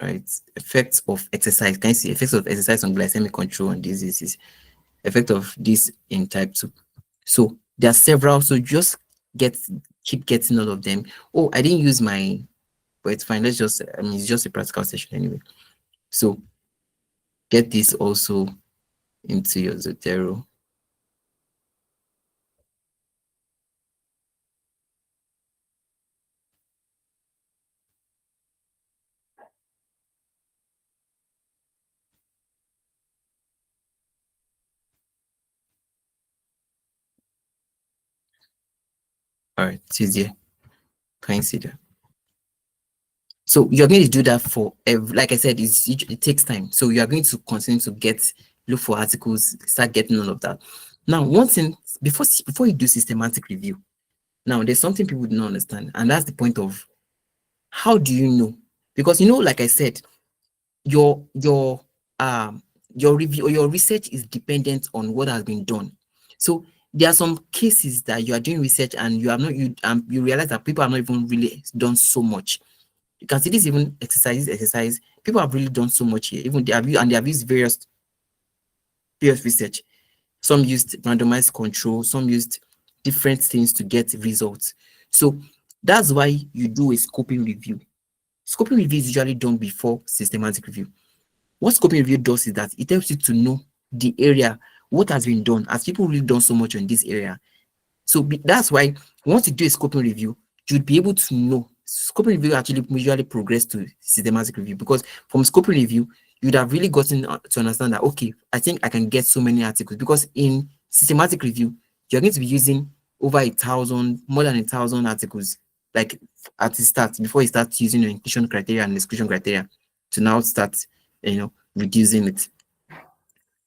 [SPEAKER 1] right? Effects of exercise. Can you see effects of exercise on glycemic control and diseases? Effect of this in type 2. So there are several. So just keep getting all of them. Oh, I didn't use my, but it's fine. Let's just, I mean, it's just a practical session anyway. So get this also into your Zotero. All right, it's easier. Can you see that? So you're going to do that for every, like I said, it takes time. So you are going to continue to look for articles, start getting all of that. Now, one thing, before you do systematic review, now there's something people do not understand, and that's the point of how do you know? Because like I said, your review or your research is dependent on what has been done. So there are some cases that you are doing research and you realize that people have not even really done so much. You can see this even exercise. People have really done so much here. Even they have used various research. Some used randomized control, some used different things to get results. So that's why you do a scoping review. Scoping review is usually done before systematic review. What scoping review does is that it helps you to know the area, what has been done, as people really done so much on this area. So that's why once you do a scoping review, you'd be able to know. Scoping review actually usually progress to systematic review, because from scoping review, you'd have really gotten to understand that, okay, I think I can get so many articles, because in systematic review, you're going to be using over 1,000, more than 1,000 articles, like at the start, before you start using your inclusion criteria and exclusion criteria to now start, reducing it,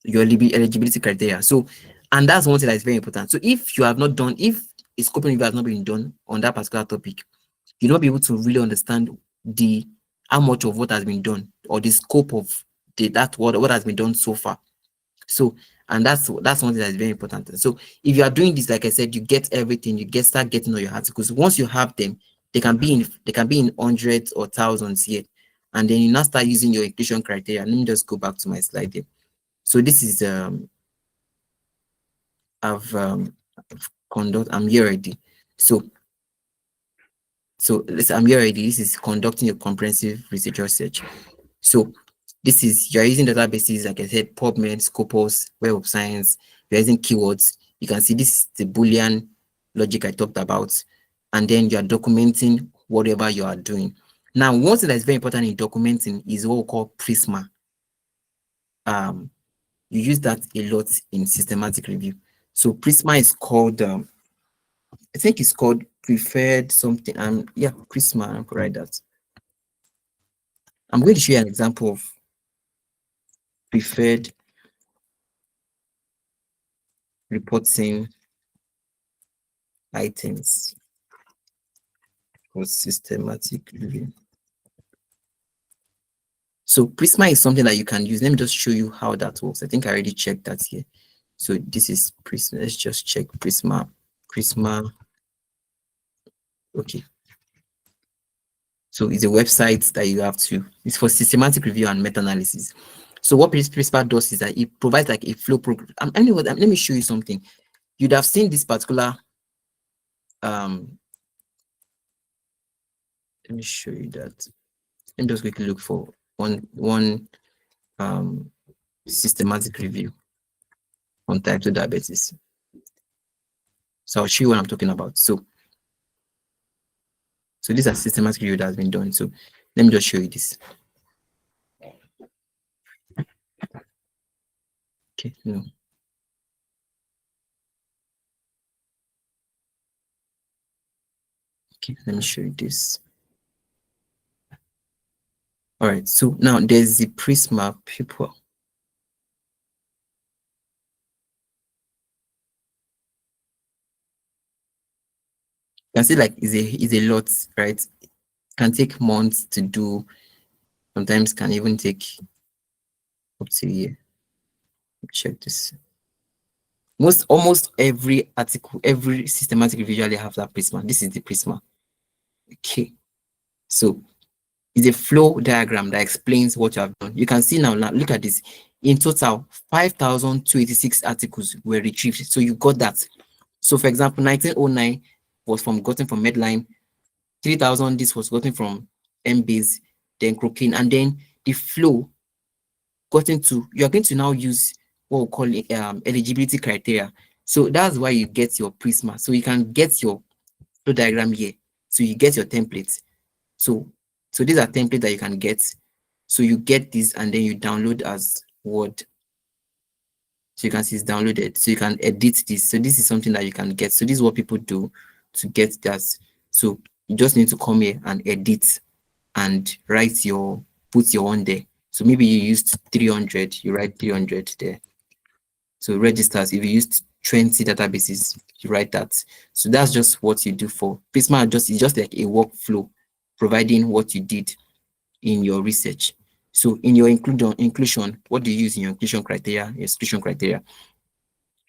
[SPEAKER 1] your eligibility criteria. So, and that's one thing that is very important. So if a scoping review has not been done on that particular topic, you'll not be able to really understand how much of what has been done, or the scope of what has been done so far. So, and that's one thing that is very important. So if you are doing this, like I said, you get everything, start getting all your articles. Once you have them, they can be in hundreds or thousands here. And then you now start using your inclusion criteria. Let me just go back to my slide here. So this is I'm here already. So I'm here already. This is conducting a comprehensive research search. So this is, you're using databases, like I said, PubMed, Scopus, Web of Science. You're using keywords. You can see this is the Boolean logic I talked about. And then you're documenting whatever you are doing. Now, one thing that is very important in documenting is what we call Prisma. You use that a lot in systematic review. So Prisma is called, I think it's called preferred something. Yeah, Prisma, I could write that. I'm going to show you an example of preferred reporting items for systematic review. So Prisma is something that you can use. Let me just show you how that works. I think I already checked that here. So this is Prisma. Let's just check Prisma. Okay. So it's a website that you have to, it's for systematic review and meta-analysis. So what Prisma does is that it provides like a flow program. Anyway, let me show you something. You'd have seen this particular, let me show you that. Let me just quickly look for one systematic review on type 2 diabetes. So I'll show you what I'm talking about. So these are systematic review that has been done. So let me just show you this. Okay, no. Okay, let me show you this. All right, so now there's the Prisma people. You can see like is a lot, right? Can take months to do, sometimes can even take up to a year. Check this. Almost every article, every systematic review usually have that prisma. This is the prisma. Okay. So it's a flow diagram that explains what you have done. You can see now, look at this. In total, 5,286 articles were retrieved. So you got that. So for example, 1909 was gotten from Medline, 3,000, this was gotten from Embase, then Crocaine, and then the flow gotten to, you're going to now use what we call eligibility criteria. So that's why you get your prisma. So you can get your flow diagram here. So you get your templates. So these are templates that you can get. So you get this and then you download as Word. So you can see it's downloaded. So you can edit this. So this is something that you can get. So this is what people do to get that. So you just need to come here and edit and put your own there. So maybe you used 300, you write 300 there. So registers, if you used 20 databases, you write that. So that's just what you do for Prisma. It's just like a workflow, providing what you did in your research. So in your inclusion, what do you use in your inclusion criteria, your exclusion criteria?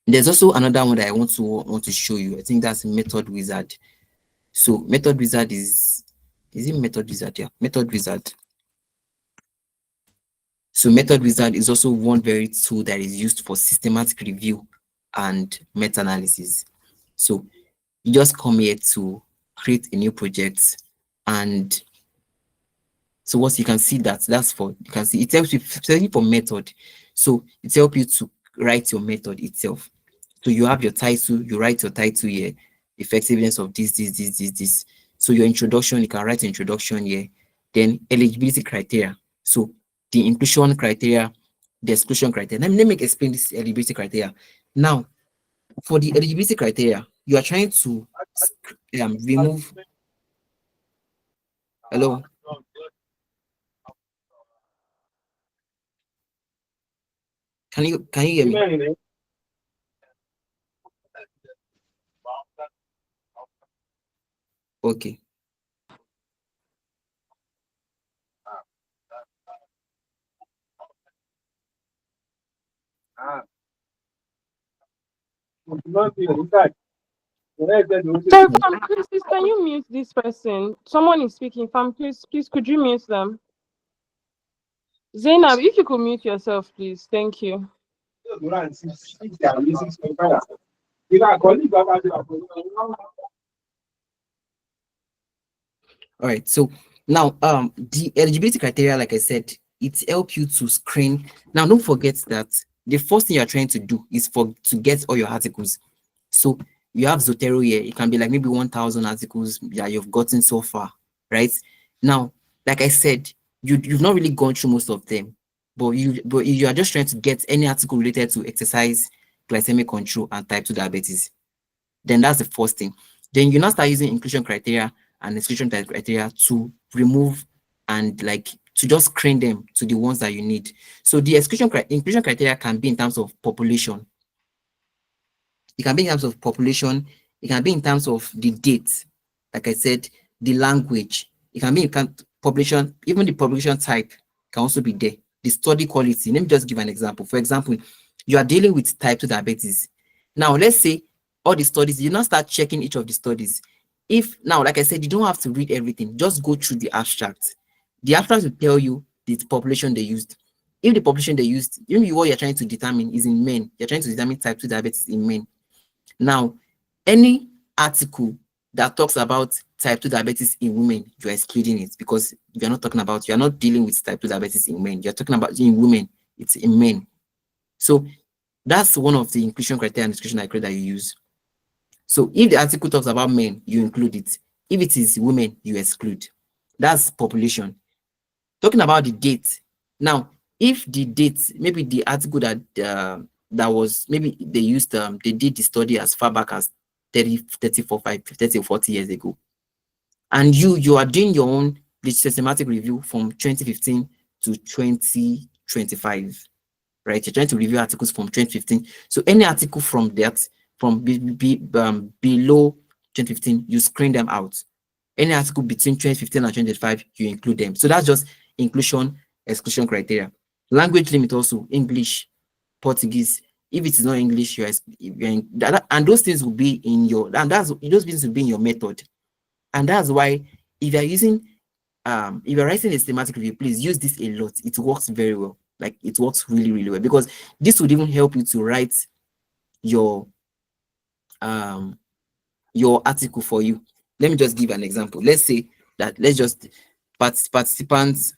[SPEAKER 1] There's also another one that I want to show you. I think that's Method Wizard. So Method Wizard is it Method Wizard? Yeah, Method Wizard. So Method Wizard is also one very tool that is used for systematic review and meta-analysis. So you just come here to create a new project, and so what you can see that's for, you can see it helps you, especially for method. So it helps you to write your method itself. So you have your title, you write your title here, effectiveness of this. So your introduction, you can write an introduction here. Then eligibility criteria. So the inclusion criteria, the exclusion criteria. Let me explain this eligibility criteria. Now, for the eligibility criteria, you are trying to remove. Hello. Can you hear me? Okay.
[SPEAKER 3] So, fam, please, can you mute this person? Someone is speaking. Fam, please, could you mute them? Zainab, if you could mute yourself, please. Thank you.
[SPEAKER 1] All right. So now, the eligibility criteria, like I said, it helps you to screen. Now, don't forget that the first thing you're trying to do is to get all your articles. So you have Zotero here. It can be like maybe 1,000 articles that you've gotten so far, right? Now, like I said, you've not really gone through most of them, but you are just trying to get any article related to exercise, glycemic control, and type 2 diabetes. Then that's the first thing. Then you now start using inclusion criteria and exclusion criteria to remove and to just screen them to the ones that you need. So the inclusion criteria can be in terms of population. It can be in terms of population. It can be in terms of the date. Like I said, the language. It can be in population. Even the population type can also be there. The study quality. Let me just give an example. For example, you are dealing with type 2 diabetes. Now, let's say all the studies, you now start checking each of the studies. If now, like I said, you don't have to read everything, just go through the abstract. The abstract will tell you the population they used. If the population they used, what you're trying to determine is in men, you're trying to determine type 2 diabetes in men. Now, any article that talks about type 2 diabetes in women, you're excluding it because you're not dealing with type 2 diabetes in men. You're talking about in women, it's in men. So that's one of the inclusion criteria and exclusion criteria that you use. So if the article talks about men, you include it. If it is women, you exclude. That's population. Talking about the date. Now, if the date, maybe the article that was, maybe they did the study as far back as 30, 40 years ago. And you are doing your own systematic review from 2015 to 2025. Right? You're trying to review articles from 2015. So any article from that, from below 2015, you screen them out. Any article between 2015 and 2025, you include them. So that's just inclusion, exclusion criteria. Language limit also, English, Portuguese, If it is not English, and those things will be in your, and those things will be in your method. And that's why if you're using if you're writing a systematic review, please use this a lot. It works very well. Like it works really, really well, because this would even help you to write your article for you. Let me just give an example. Let's say that participants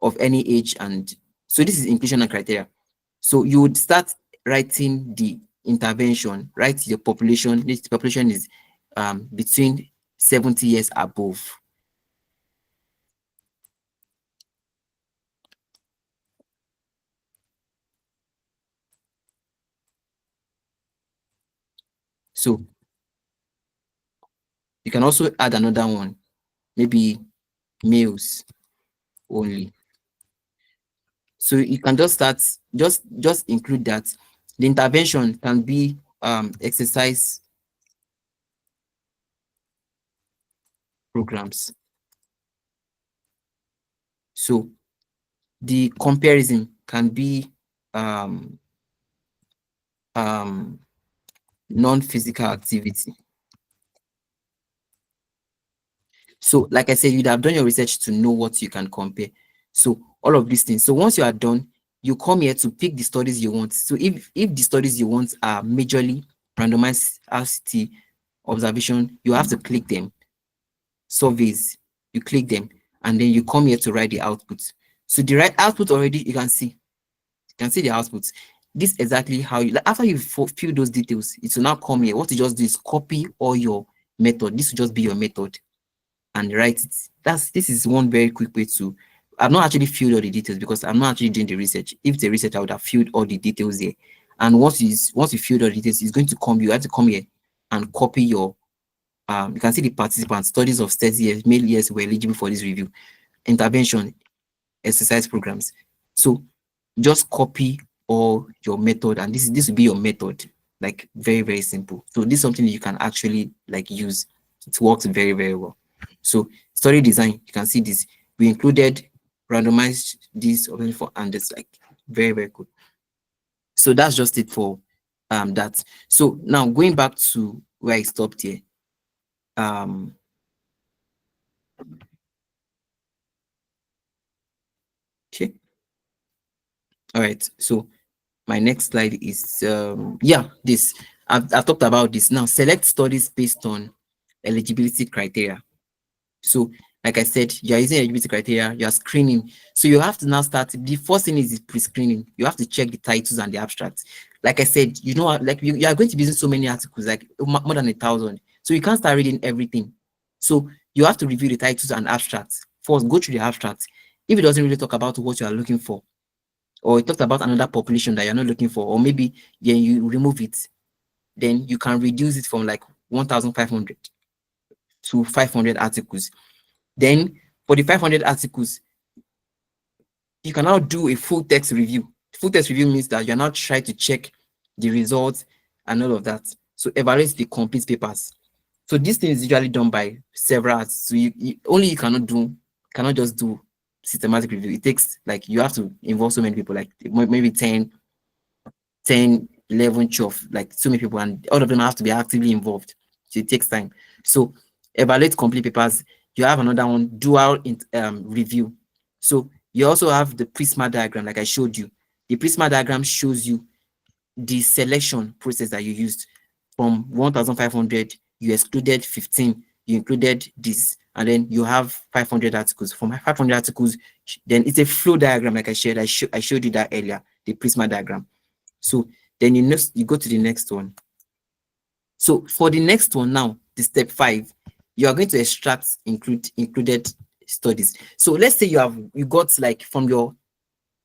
[SPEAKER 1] of any age, and so this is inclusion and criteria. So you would start writing the intervention, right? The population, this population is between 70 years above. So you can also add another one, maybe males only. So you can just start, just include that. The intervention can be exercise programs. So the comparison can be non-physical activity. So like I said, you'd have done your research to know what you can compare. So all of these things. So once you are done, you come here to pick the studies you want. So if the studies you want are majorly randomized RCT observation, you have to click them. Surveys, you click them, and then you come here to write the output. So the right output already, you can see the output. This is exactly how you, like, after you fill those details, it will now come here. What you just do is copy all your method. This will just be your method, and write it. This is one very quick way to. I've not actually filled all the details because I'm not actually doing the research. If the research, I would have filled all the details here. And once you filled all the details, it's going to come. You have to come here and copy your. You can see the participants, studies of 30 years, male years were eligible for this review. Intervention, exercise programs. So just copy all your method, and this will be your method. Like very, very simple. So this is something that you can actually like use. It works very, very well. So study design, you can see this. We included randomized this for, and it's like very, very good. So that's just it for that. So now going back to where I stopped here. Okay. All right. So my next slide is this. I've talked about this. Now select studies based on eligibility criteria. So like I said, you're using eligibility criteria, you're screening. So you have to now start. The first thing is pre-screening. You have to check the titles and the abstracts. Like I said, you know, like you are going to be using so many articles, like more than 1,000. So you can't start reading everything. So you have to review the titles and abstracts. First, go through the abstracts. If it doesn't really talk about what you are looking for, or it talks about another population that you're not looking for, or maybe then you remove it, then you can reduce it from like 1,500 to 500 articles. Then for the 500 articles, you can now do a full text review. Full text review means that you're now trying to check the results and all of that. So evaluate the complete papers. So this thing is usually done by several artists. So you cannot just do systematic review. It takes, like, you have to involve so many people, like maybe 10, 11, 12, like so many people, and all of them have to be actively involved. So it takes time. So evaluate complete papers. You have another one, dual review. So you also have the Prisma diagram, like I showed you. The Prisma diagram shows you the selection process that you used. From 1,500, you excluded 15, you included this, and then you have 500 articles. From 500 articles, then it's a flow diagram, like I shared. I showed you that earlier, the Prisma diagram. So then you go to the next one. So for the next one now, the step 5, you are going to extract included studies. So let's say you got like from your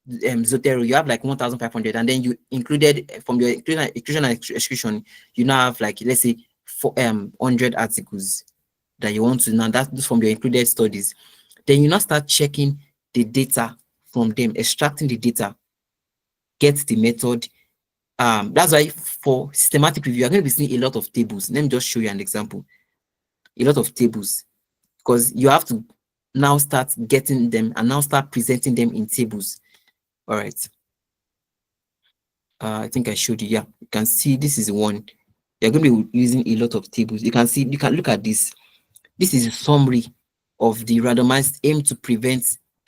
[SPEAKER 1] Zotero, you have like 1,500, and then you included from your inclusion and exclusion, you now have like, let's say 100 articles that you want to now, that's from your included studies. Then you now start checking the data from them, extracting the data, get the method. That's why for systematic review, you're going to be seeing a lot of tables. Let me just show you an example. A lot of tables, because you have to now start getting them and now start presenting them in tables. All right. I think I showed you. Yeah, you can see this is one. You're going to be using a lot of tables. You can see, you can look at this. This is a summary of the randomized aim to prevent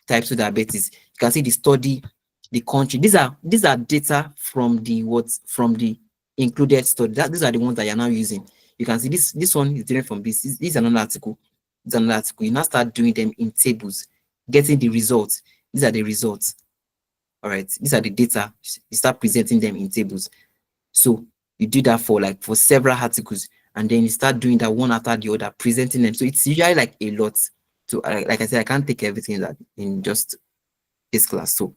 [SPEAKER 1] type 2 diabetes. You can see the study, the country. These are data from the from the included study. These are the ones that you're now using. You can see this one is different from this. This is another article. This is another article. You now start doing them in tables, getting the results. These are the results. All right, these are the data. You start presenting them in tables. So you do that for several articles, and then you start doing that one after the other, presenting them. So it's usually like a lot. So like I said, I can't take everything that in just this class. So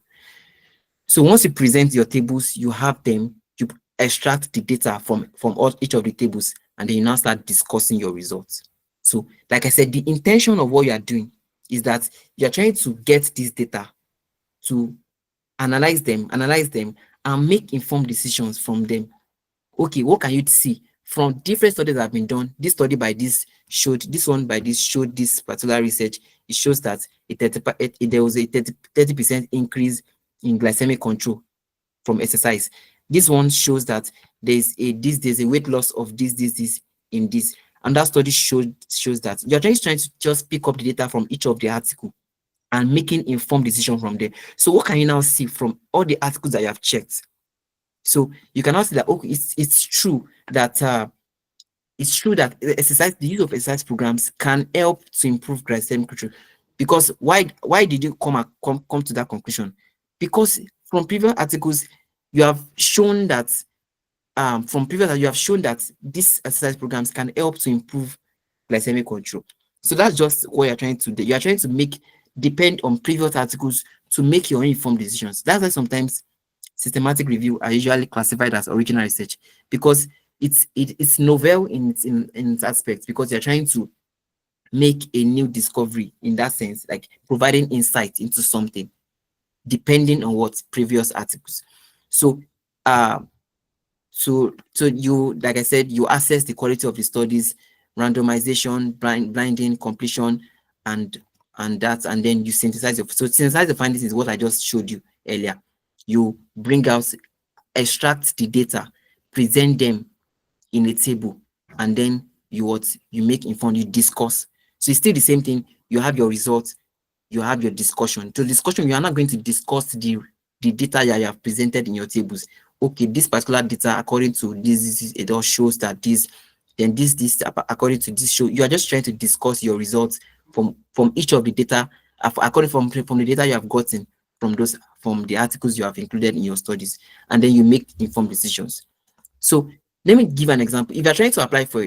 [SPEAKER 1] once you present your tables, you have them, you extract the data from each of the tables, and then you now start discussing your results. So like I said, the intention of what you are doing is that you're trying to get this data to analyze them, and make informed decisions from them. Okay, what can you see from different studies that have been done? This study by this showed, this one by this showed this particular research. It shows that there was a 30% increase in glycemic control from exercise. This one shows that there's a weight loss of this in this. And that study shows that you're trying to just pick up the data from each of the article and making informed decision from there. So what can you now see from all the articles that you have checked? So you can now see that, okay, it's true that the use of exercise programs can help to improve glycemic control. Because why did you come to that conclusion? Because from previous articles you have shown that these exercise programs can help to improve glycemic control. So that's just what you're trying to do. You're trying to depend on previous articles to make your informed decisions. That's why sometimes systematic review are usually classified as original research, because it's novel in its aspects, because you're trying to make a new discovery in that sense, like providing insight into something depending on what previous articles. So so you, like I said, you assess the quality of the studies, randomization, blinding, completion, and then you synthesize the findings is what I just showed you earlier. You bring out, extract the data, present them in a table, and then you make informed, you discuss. So it's still the same thing. You have your results, you have your discussion. To discussion, you are not going to discuss the data that you have presented in your tables. Okay, this particular data, according to this, it all shows that this, then this according to this show. You are just trying to discuss your results from each of the data, according from the data you have gotten from the articles you have included in your studies, and then you make informed decisions. So let me give an example. If you're trying to apply for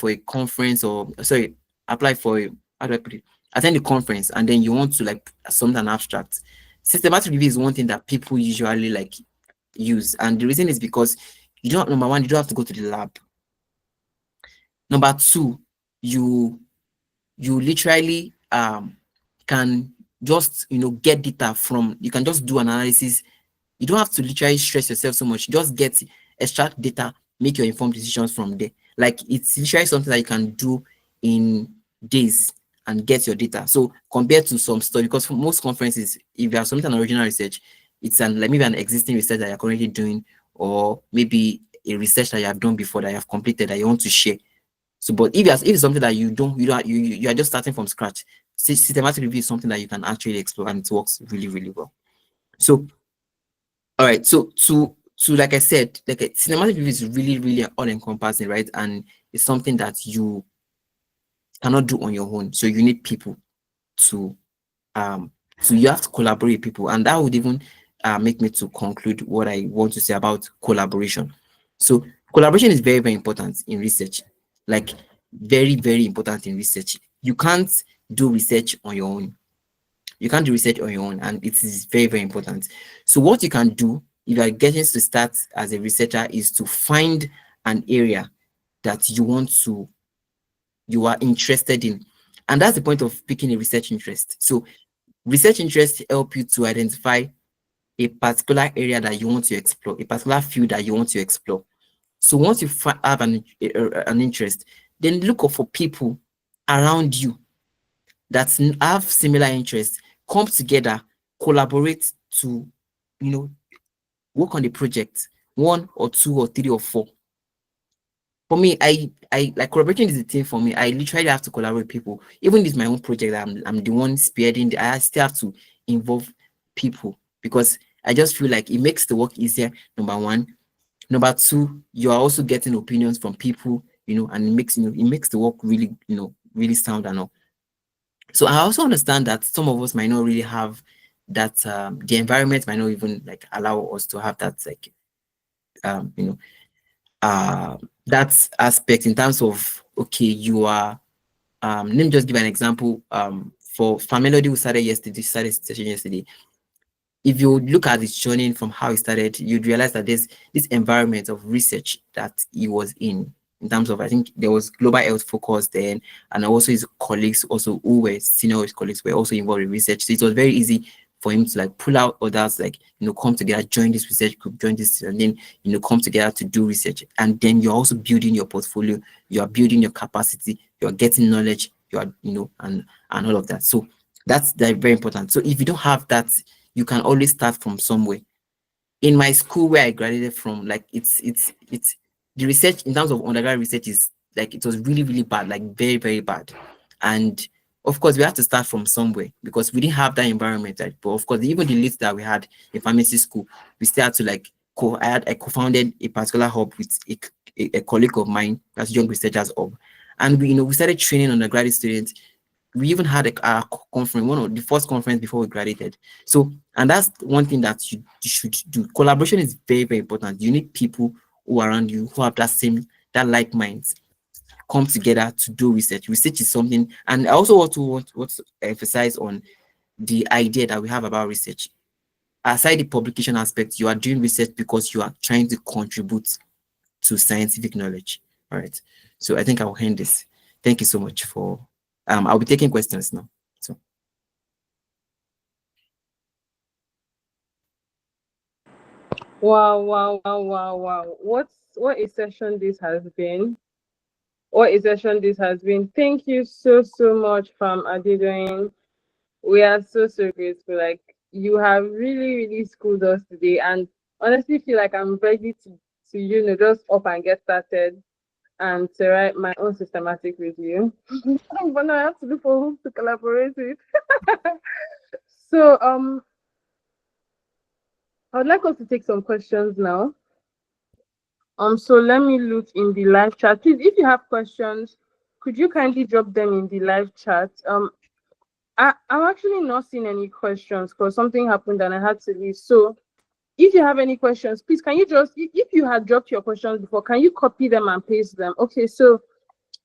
[SPEAKER 1] a conference, or sorry, apply for a, how do I put it, attend a conference, and then you want to like submit an abstract. Systematic review is one thing that people usually like use, and the reason is because number one, you don't have to go to the lab. Number two, you literally can just get data from, you can just do an analysis. You don't have to literally stress yourself so much. Just extract data, make your informed decisions from there. Like, it's literally something that you can do in days and get your data. So compared to some study, because for most conferences, if you have something original research, it's maybe an existing research that you're currently doing, or maybe a research that you have done before that you have completed that you want to share. So, but if it's something that you are just starting from scratch, systematic review is something that you can actually explore, and it works really, really well. So, all right. So like I said, like cinematic review is really, really all encompassing, right? And it's something that you cannot do on your own. So you need people to so you have to collaborate with people, and that would even make me to conclude what I want to say about collaboration. So collaboration is very, very important in research, like very, very important in research. You can't do research on your own. You can't do research on your own, and it is very, very important. So what you can do if you are getting to start as a researcher is to find an area that you are interested in, and that's the point of picking a research interest. So research interests help you to identify a particular area that you want to explore, a particular field that you want to explore. So once you have an interest, then look for people around you that have similar interests, come together, collaborate to work on the project, 1 or 2 or 3 or 4. For me, I like collaboration is the thing for me. I literally have to collaborate with people. Even if it's my own project, I'm the one spearheading. I still have to involve people because I just feel like it makes the work easier. Number one. Number two, you are also getting opinions from people, and it makes the work really, really sound and all. So I also understand that some of us might not really have that. The environment might not even like allow us to have that, like, um, you know, that aspect in terms of, okay, you are. Let me just give an example. For Melody who started session yesterday. If you look at his journey from how he started, you'd realize that there's this environment of research that he was in terms of, I think there was global health focus then, and also his colleagues also who were senior, his colleagues were also involved in research. So it was very easy for him to like pull out others, like, come together, join this research group, join this, and then, come together to do research. And then you're also building your portfolio, you are building your capacity, you're getting knowledge, you are, and all of that. So that's very important. So if you don't have that, you can always start from somewhere. In my school where I graduated from, like it's the research in terms of undergrad research is like, it was really, really bad, like very, very bad. And of course we have to start from somewhere because we didn't have that environment. Right? But of course, even the leads that we had in pharmacy school, we still had to like I co-founded a particular hub with a colleague of mine, that's Young Researchers Hub. And we started training undergraduate students. We even had a conference, one of the first conference before we graduated. So, and that's one thing that you should do. Collaboration is very, very important. You need people who are around you who have that like minds, come together to do research. Research is something, and I also want to emphasize on the idea that we have about research. Aside the publication aspect, you are doing research because you are trying to contribute to scientific knowledge. All right. So I think I'll end this. Thank you so much for. I'll be taking questions now. So.
[SPEAKER 3] Wow. What a session this has been. What a session this has been. Thank you so much, Fam Adedoyin. We are so grateful. Like, you have really, really schooled us today, and honestly feel like I'm ready to just up and get started and to write my own systematic review. But now I have to look for whom to collaborate with. So I would like us to take some questions now. So let me look in the live chat. Please, if you have questions, could you kindly drop them in the live chat? I'm actually not seeing any questions because something happened and I had to leave. So if you have any questions, please, can you just, if you had dropped your questions before, can you copy them and paste them? Okay, so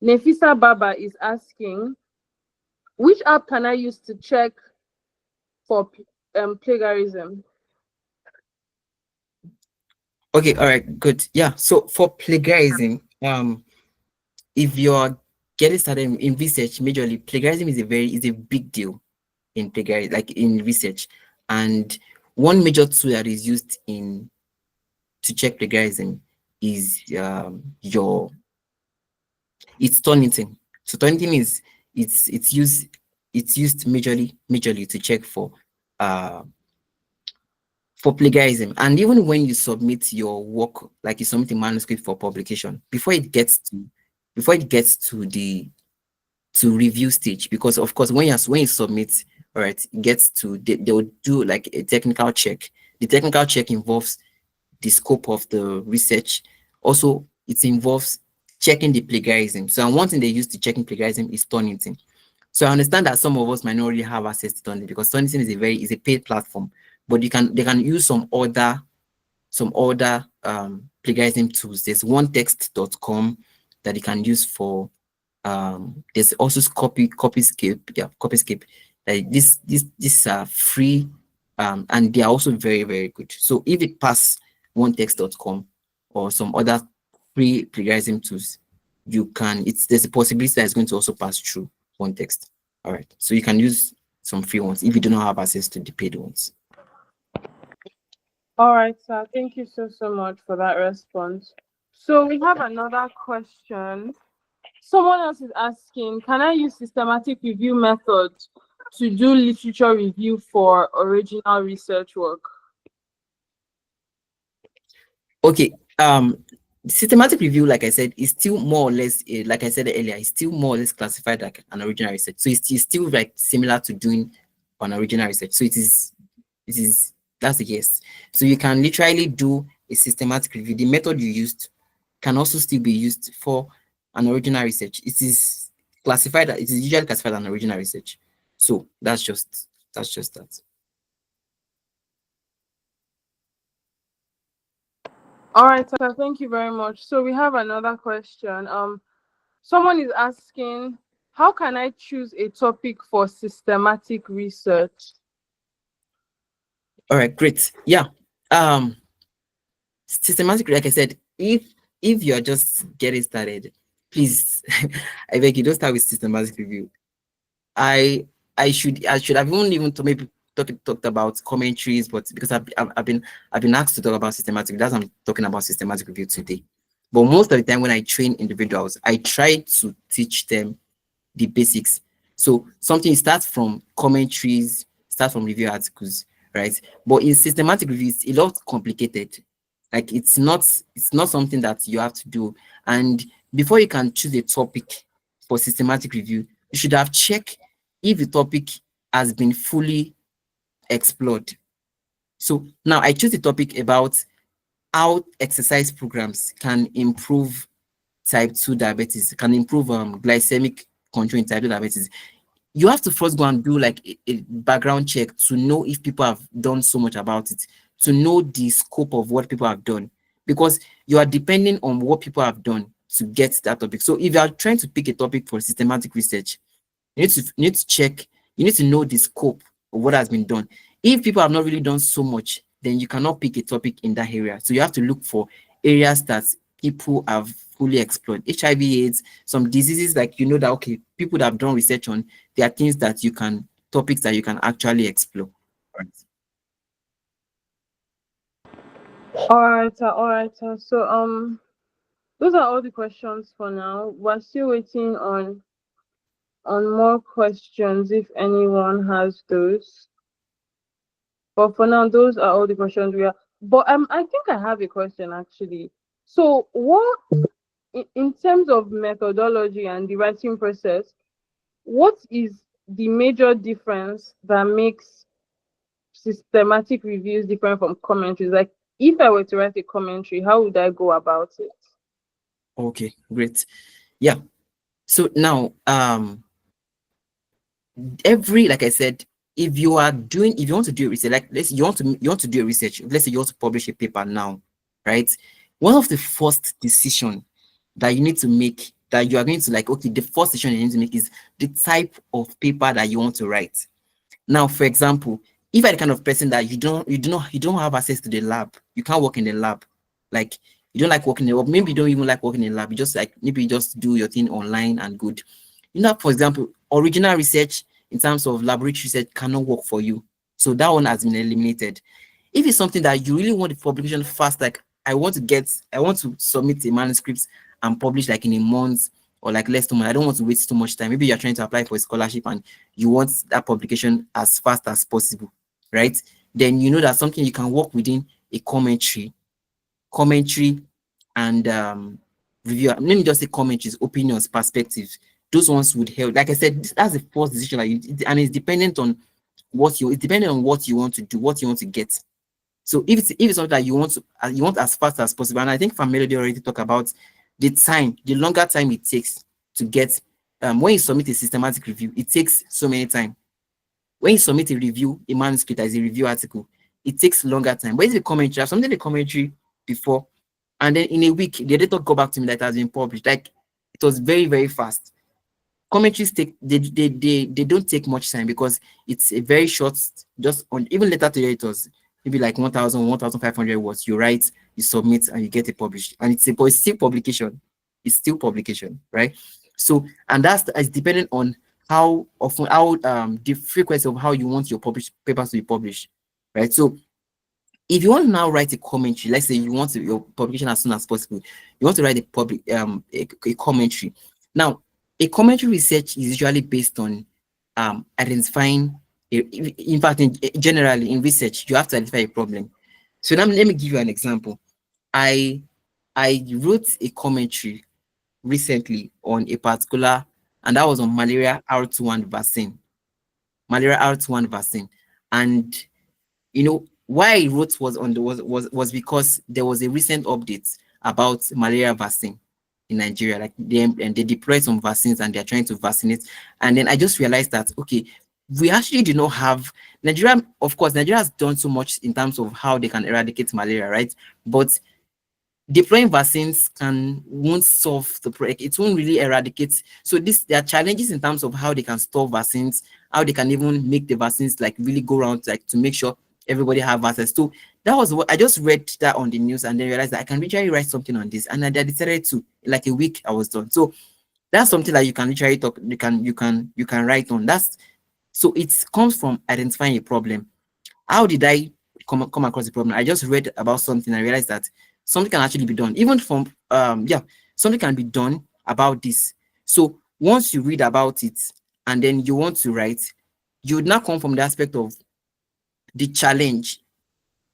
[SPEAKER 3] Nefisa Baba is asking, which app can I use to check for plagiarism?
[SPEAKER 1] Okay, all right, good. Yeah, so for plagiarism, if you're getting started in research, majorly plagiarism is a big deal in plagiarism, like in research. And one major tool that is used to check plagiarism is it's Turnitin. So Turnitin is it's used majorly to check for plagiarism. And even when you submit your work, like you submit a manuscript for publication, before it gets to the review stage, because of course when you submit, all right, it gets to they will do like a technical check. The technical check involves the scope of the research. Also, it involves checking the plagiarism. So, and one thing they use to checking plagiarism is Turnitin. So I understand that some of us might not really have access to Turnitin because Turnitin is a paid platform, but they can use some other plagiarism tools. There's onetext.com that you can use for there's also Copyscape. Yeah, Copyscape. Like these are free, and they are also very, very good. So if it pass onetext.com or some other free plagiarism tools, there's a possibility that it's going to also pass through OneText. All right. So you can use some free ones if you do not have access to the paid ones.
[SPEAKER 3] All right, sir. Thank you so much for that response. So we have another question. Someone else is asking, can I use systematic review method to do literature review for original research work?
[SPEAKER 1] Okay. Systematic review, like I said, is still more or less, like I said earlier, is still more or less classified like an original research. So it's still like similar to doing an original research. So that's a yes. So you can literally do a systematic review. The method you used can also still be used for an original research. It is usually classified as an original research. So that's just that.
[SPEAKER 3] All right, sir, thank you very much. So we have another question. Someone is asking, how can I choose a topic for systematic research?
[SPEAKER 1] All right, great. Yeah. Systematic, like I said, if you're just getting started, please, I beg you, don't start with systematic review. I should have even maybe talked about commentaries, but because I've been asked to talk about systematic, that's why I'm talking about systematic review today. But most of the time when I train individuals, I try to teach them the basics. So something starts from commentaries, start from review articles, right? But in systematic review, it's a lot complicated. Like it's not something that you have to do. And before you can choose a topic for systematic review, you should have checked if the topic has been fully explored. So now I choose the topic about how exercise programs can improve type 2 diabetes, can improve glycemic control in type 2 diabetes. You have to first go and do like a background check to know if people have done so much about it, to know the scope of what people have done, because you are depending on what people have done to get that topic. So if you are trying to pick a topic for systematic research, you need to check, you need to know the scope of what has been done. If people have not really done so much, then you cannot pick a topic in that area. So you have to look for areas that people have fully explored. HIV, AIDS, some diseases like that okay, people that have done research on, there are things that topics that you can actually explore. Right.
[SPEAKER 3] All right, sir. All right, sir. So those are all the questions for now. We're still waiting on more questions if anyone has those. But for now, those are all the questions we have. But I think I have a question actually. So what in terms of methodology and the writing process, what is the major difference that makes systematic reviews different from commentaries? Like if I were to write a commentary, how would I go about it?
[SPEAKER 1] Okay, great. Yeah. So now like I said, if you want to do a research, like you want to do a research, let's say you want to publish a paper now, right? One of the first decision that you need to make, that you are going to like, okay, the first decision you need to make is the type of paper that you want to write. Now, for example, if you're the kind of person that you don't have access to the lab, you can't work in the lab, like you don't like working in the lab, maybe you don't even like working in the lab, you just like maybe you just do your thing online and good. For example, original research in terms of laboratory research cannot work for you. So that one has been eliminated. If it's something that you really want the publication fast, like I want to submit a manuscript and publish like in a month or like less than a month. I don't want to waste too much time. Maybe you're trying to apply for a scholarship and you want that publication as fast as possible, right? Then you know that's something you can work within a commentary and review. Let me just say commentaries, opinions, perspectives. Those ones would help. Like I said, that's the first decision and it's dependent on what you want to do, what you want to get. So if it's something that you want as fast as possible, and I think Melody already talked about the longer time it takes to get when you submit a systematic review, it takes so many time. When you submit a manuscript as a review article, it takes longer time. But it's a commentary, I've submitted a commentary before, and then in a week, the editor got back to me that it has been published. Like it was very, very fast. Commentaries they don't take much time because it's a very short, just on even letter to editors, maybe like 1,500 words. You write, you submit, and you get it published. And it's still publication. It's still publication, right? So, and it's dependent on how often, the frequency of how you want your published papers to be published, right? So if you want to now write a commentary, let's say you want your publication as soon as possible, you want to write a commentary. Now, a commentary research is usually based on identifying generally in research, you have to identify a problem. So now let me give you an example. I wrote a commentary recently on a particular, and that was on malaria R21 vaccine. Malaria R21 vaccine. And why I wrote was on the was because there was a recent update about malaria vaccine in Nigeria. Like they deployed some vaccines and they're trying to vaccinate. And then I just realized that okay, we actually do not have Nigeria. Of course, Nigeria has done so much in terms of how they can eradicate malaria, right? But deploying vaccines won't solve the problem. It won't really eradicate. So there are challenges in terms of how they can store vaccines, how they can even make the vaccines like really go around, like to make sure everybody have access to. That was what I just read that on the news and then realized that I can literally write something on this. And I decided to, like a week I was done. So that's something that you can literally talk, you can write on. So it comes from identifying a problem. How did I come across the problem? I just read about something and realized that something can actually be done. Even from something can be done about this. So once you read about it and then you want to write, you would now come from the aspect of the challenge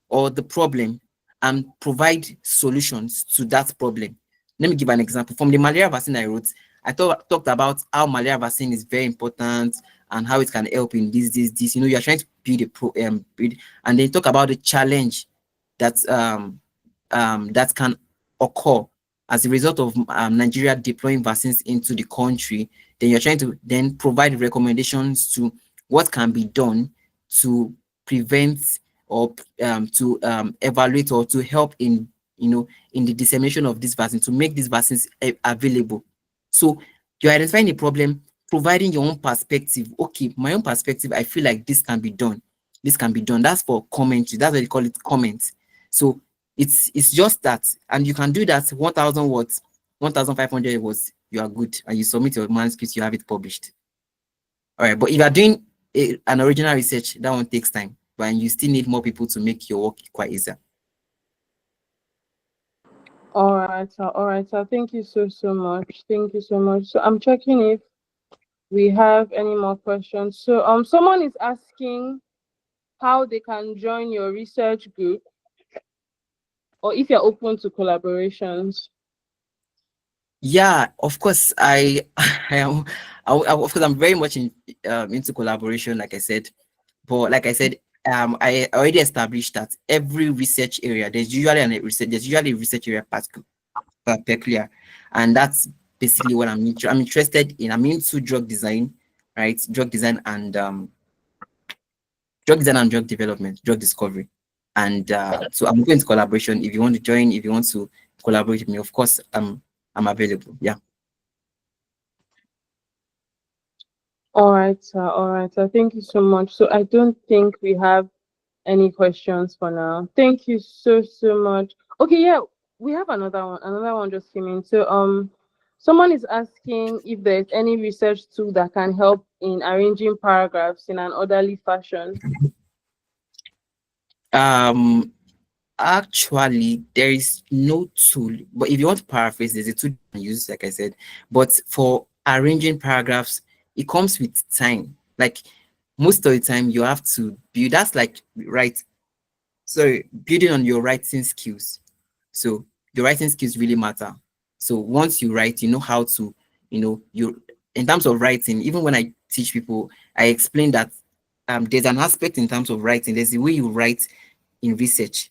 [SPEAKER 1] or the problem and provide solutions to that problem. Let me give an example. From the malaria vaccine I wrote, I talked about how malaria vaccine is very important and how it can help in this. You're trying to build, and then talk about the challenge that that can occur as a result of Nigeria deploying vaccines into the country. Then you're trying to then provide recommendations to what can be done to prevent or to evaluate or to help in in the dissemination of this vaccine, to make these vaccines available. So you're identifying the problem, providing your own perspective. Okay, my own perspective, I feel like this can be done. This can be done. That's for commentary. That's what they call it, comments. So it's just that, and you can do that 1,000 words, 1,500 words. You are good, and you submit your manuscript. You have it published. All right, but if you are doing an original research, that one takes time, but you still need more people to make your work quite easier.
[SPEAKER 3] All right, sir. All right, sir. Thank you so much. Thank you so much. So I'm checking if we have any more questions. So someone is asking how they can join your research group or if you're open to collaborations.
[SPEAKER 1] Yeah, of course. I am. Of course, I'm very much into collaboration, like I said. But like I said, I already established that every research area there's usually a research area peculiar, and that's basically what I'm interested in. I'm into drug design, right? Drug design and drug development, drug discovery, and so I'm going to collaboration. If you want to join, if you want to collaborate with me, of course, I'm available. Yeah.
[SPEAKER 3] All right, sir. All right, sir. Thank you so much. So I don't think we have any questions for now. Thank you so much. Okay, yeah, we have another one. Another one just came in. So someone is asking if there's any research tool that can help in arranging paragraphs in an orderly fashion.
[SPEAKER 1] Actually, there is no tool, but if you want to paraphrase, there's a tool you can use, like I said. But for arranging paragraphs, it comes with time. Like most of the time, you have to build. That's like building on your writing skills. So your writing skills really matter. So once you write, you know how to, you in terms of writing. Even when I teach people, I explain that there's an aspect in terms of writing. There's the way you write in research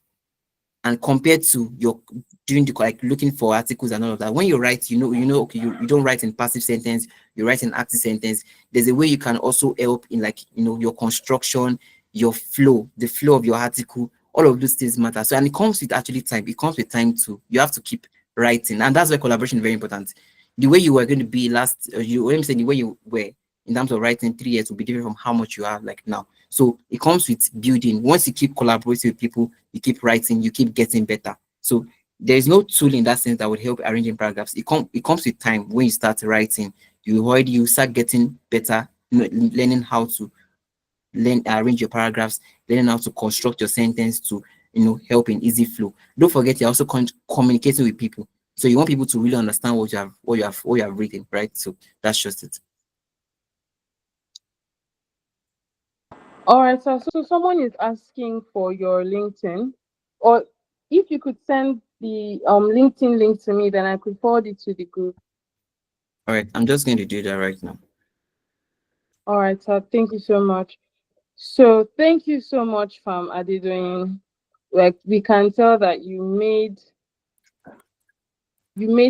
[SPEAKER 1] and compared to your doing the like looking for articles and all of that. When you write, okay, you don't write in passive sentence, you write in active sentence. There's a way you can also help in like your construction, your flow, the flow of your article. All of those things matter. So and it comes with actually time. It comes with time too. You have to keep writing, and that's why collaboration is very important. The way you were going to be let me say the way you were in terms of writing 3 years will be different from how much you are like now. So it comes with building. Once you keep collaborating with people, you keep writing, you keep getting better. So there is no tool in that sense that would help arranging paragraphs. It comes with time. When you start writing, you start getting better, learning how to arrange your paragraphs, learning how to construct your sentence to help in easy flow. Don't forget you're also communicating with people. So you want people to really understand what you have written, right? So that's just it.
[SPEAKER 3] All right, so someone is asking for your LinkedIn, or if you could send the LinkedIn link to me, then I could forward it to the group.
[SPEAKER 1] All right, I'm just going to do that right now.
[SPEAKER 3] All right, sir. Thank you so much. So thank you so much, Fam Adedoyin. Like, we can tell that you made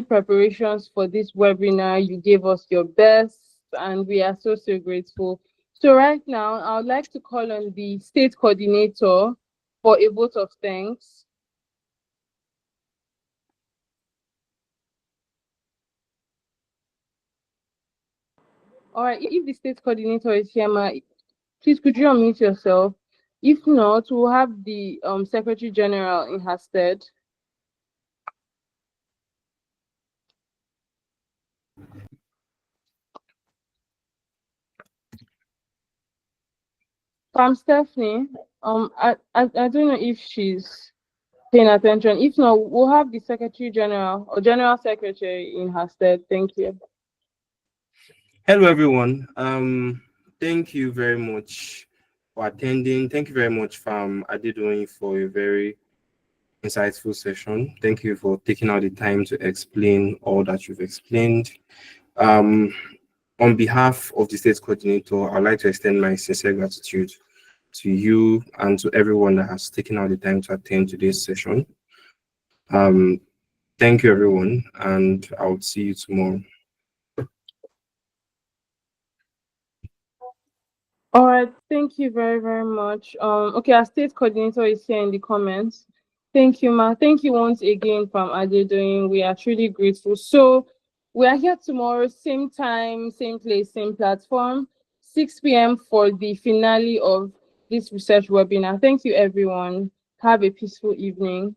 [SPEAKER 3] preparations for this webinar. You gave us your best, and we are so grateful. So right now, I would like to call on the state coordinator for a vote of thanks. All right, if the state coordinator is here, please could you unmute yourself? If not, we'll have the Secretary General in her stead. Stephanie, I don't know if she's paying attention. If not, we'll have the Secretary General or General Secretary in her stead. Thank you.
[SPEAKER 2] Hello, everyone. Thank you very much for attending. Thank you very much, Fam Adedoyin, for a very insightful session. Thank you for taking out the time to explain all that you've explained. On behalf of the state coordinator, I'd like to extend my sincere gratitude to you and to everyone that has taken out the time to attend today's session. Thank you, everyone, and I'll see you tomorrow.
[SPEAKER 3] All right, thank you very much. Okay, our state coordinator is here in the comments. Thank you, Ma. Thank you once again, Fam Adedoyin. We are truly grateful. So we are here tomorrow, same time, same place, same platform, 6 p.m. for the finale of this research webinar. Thank you, everyone. Have a peaceful evening.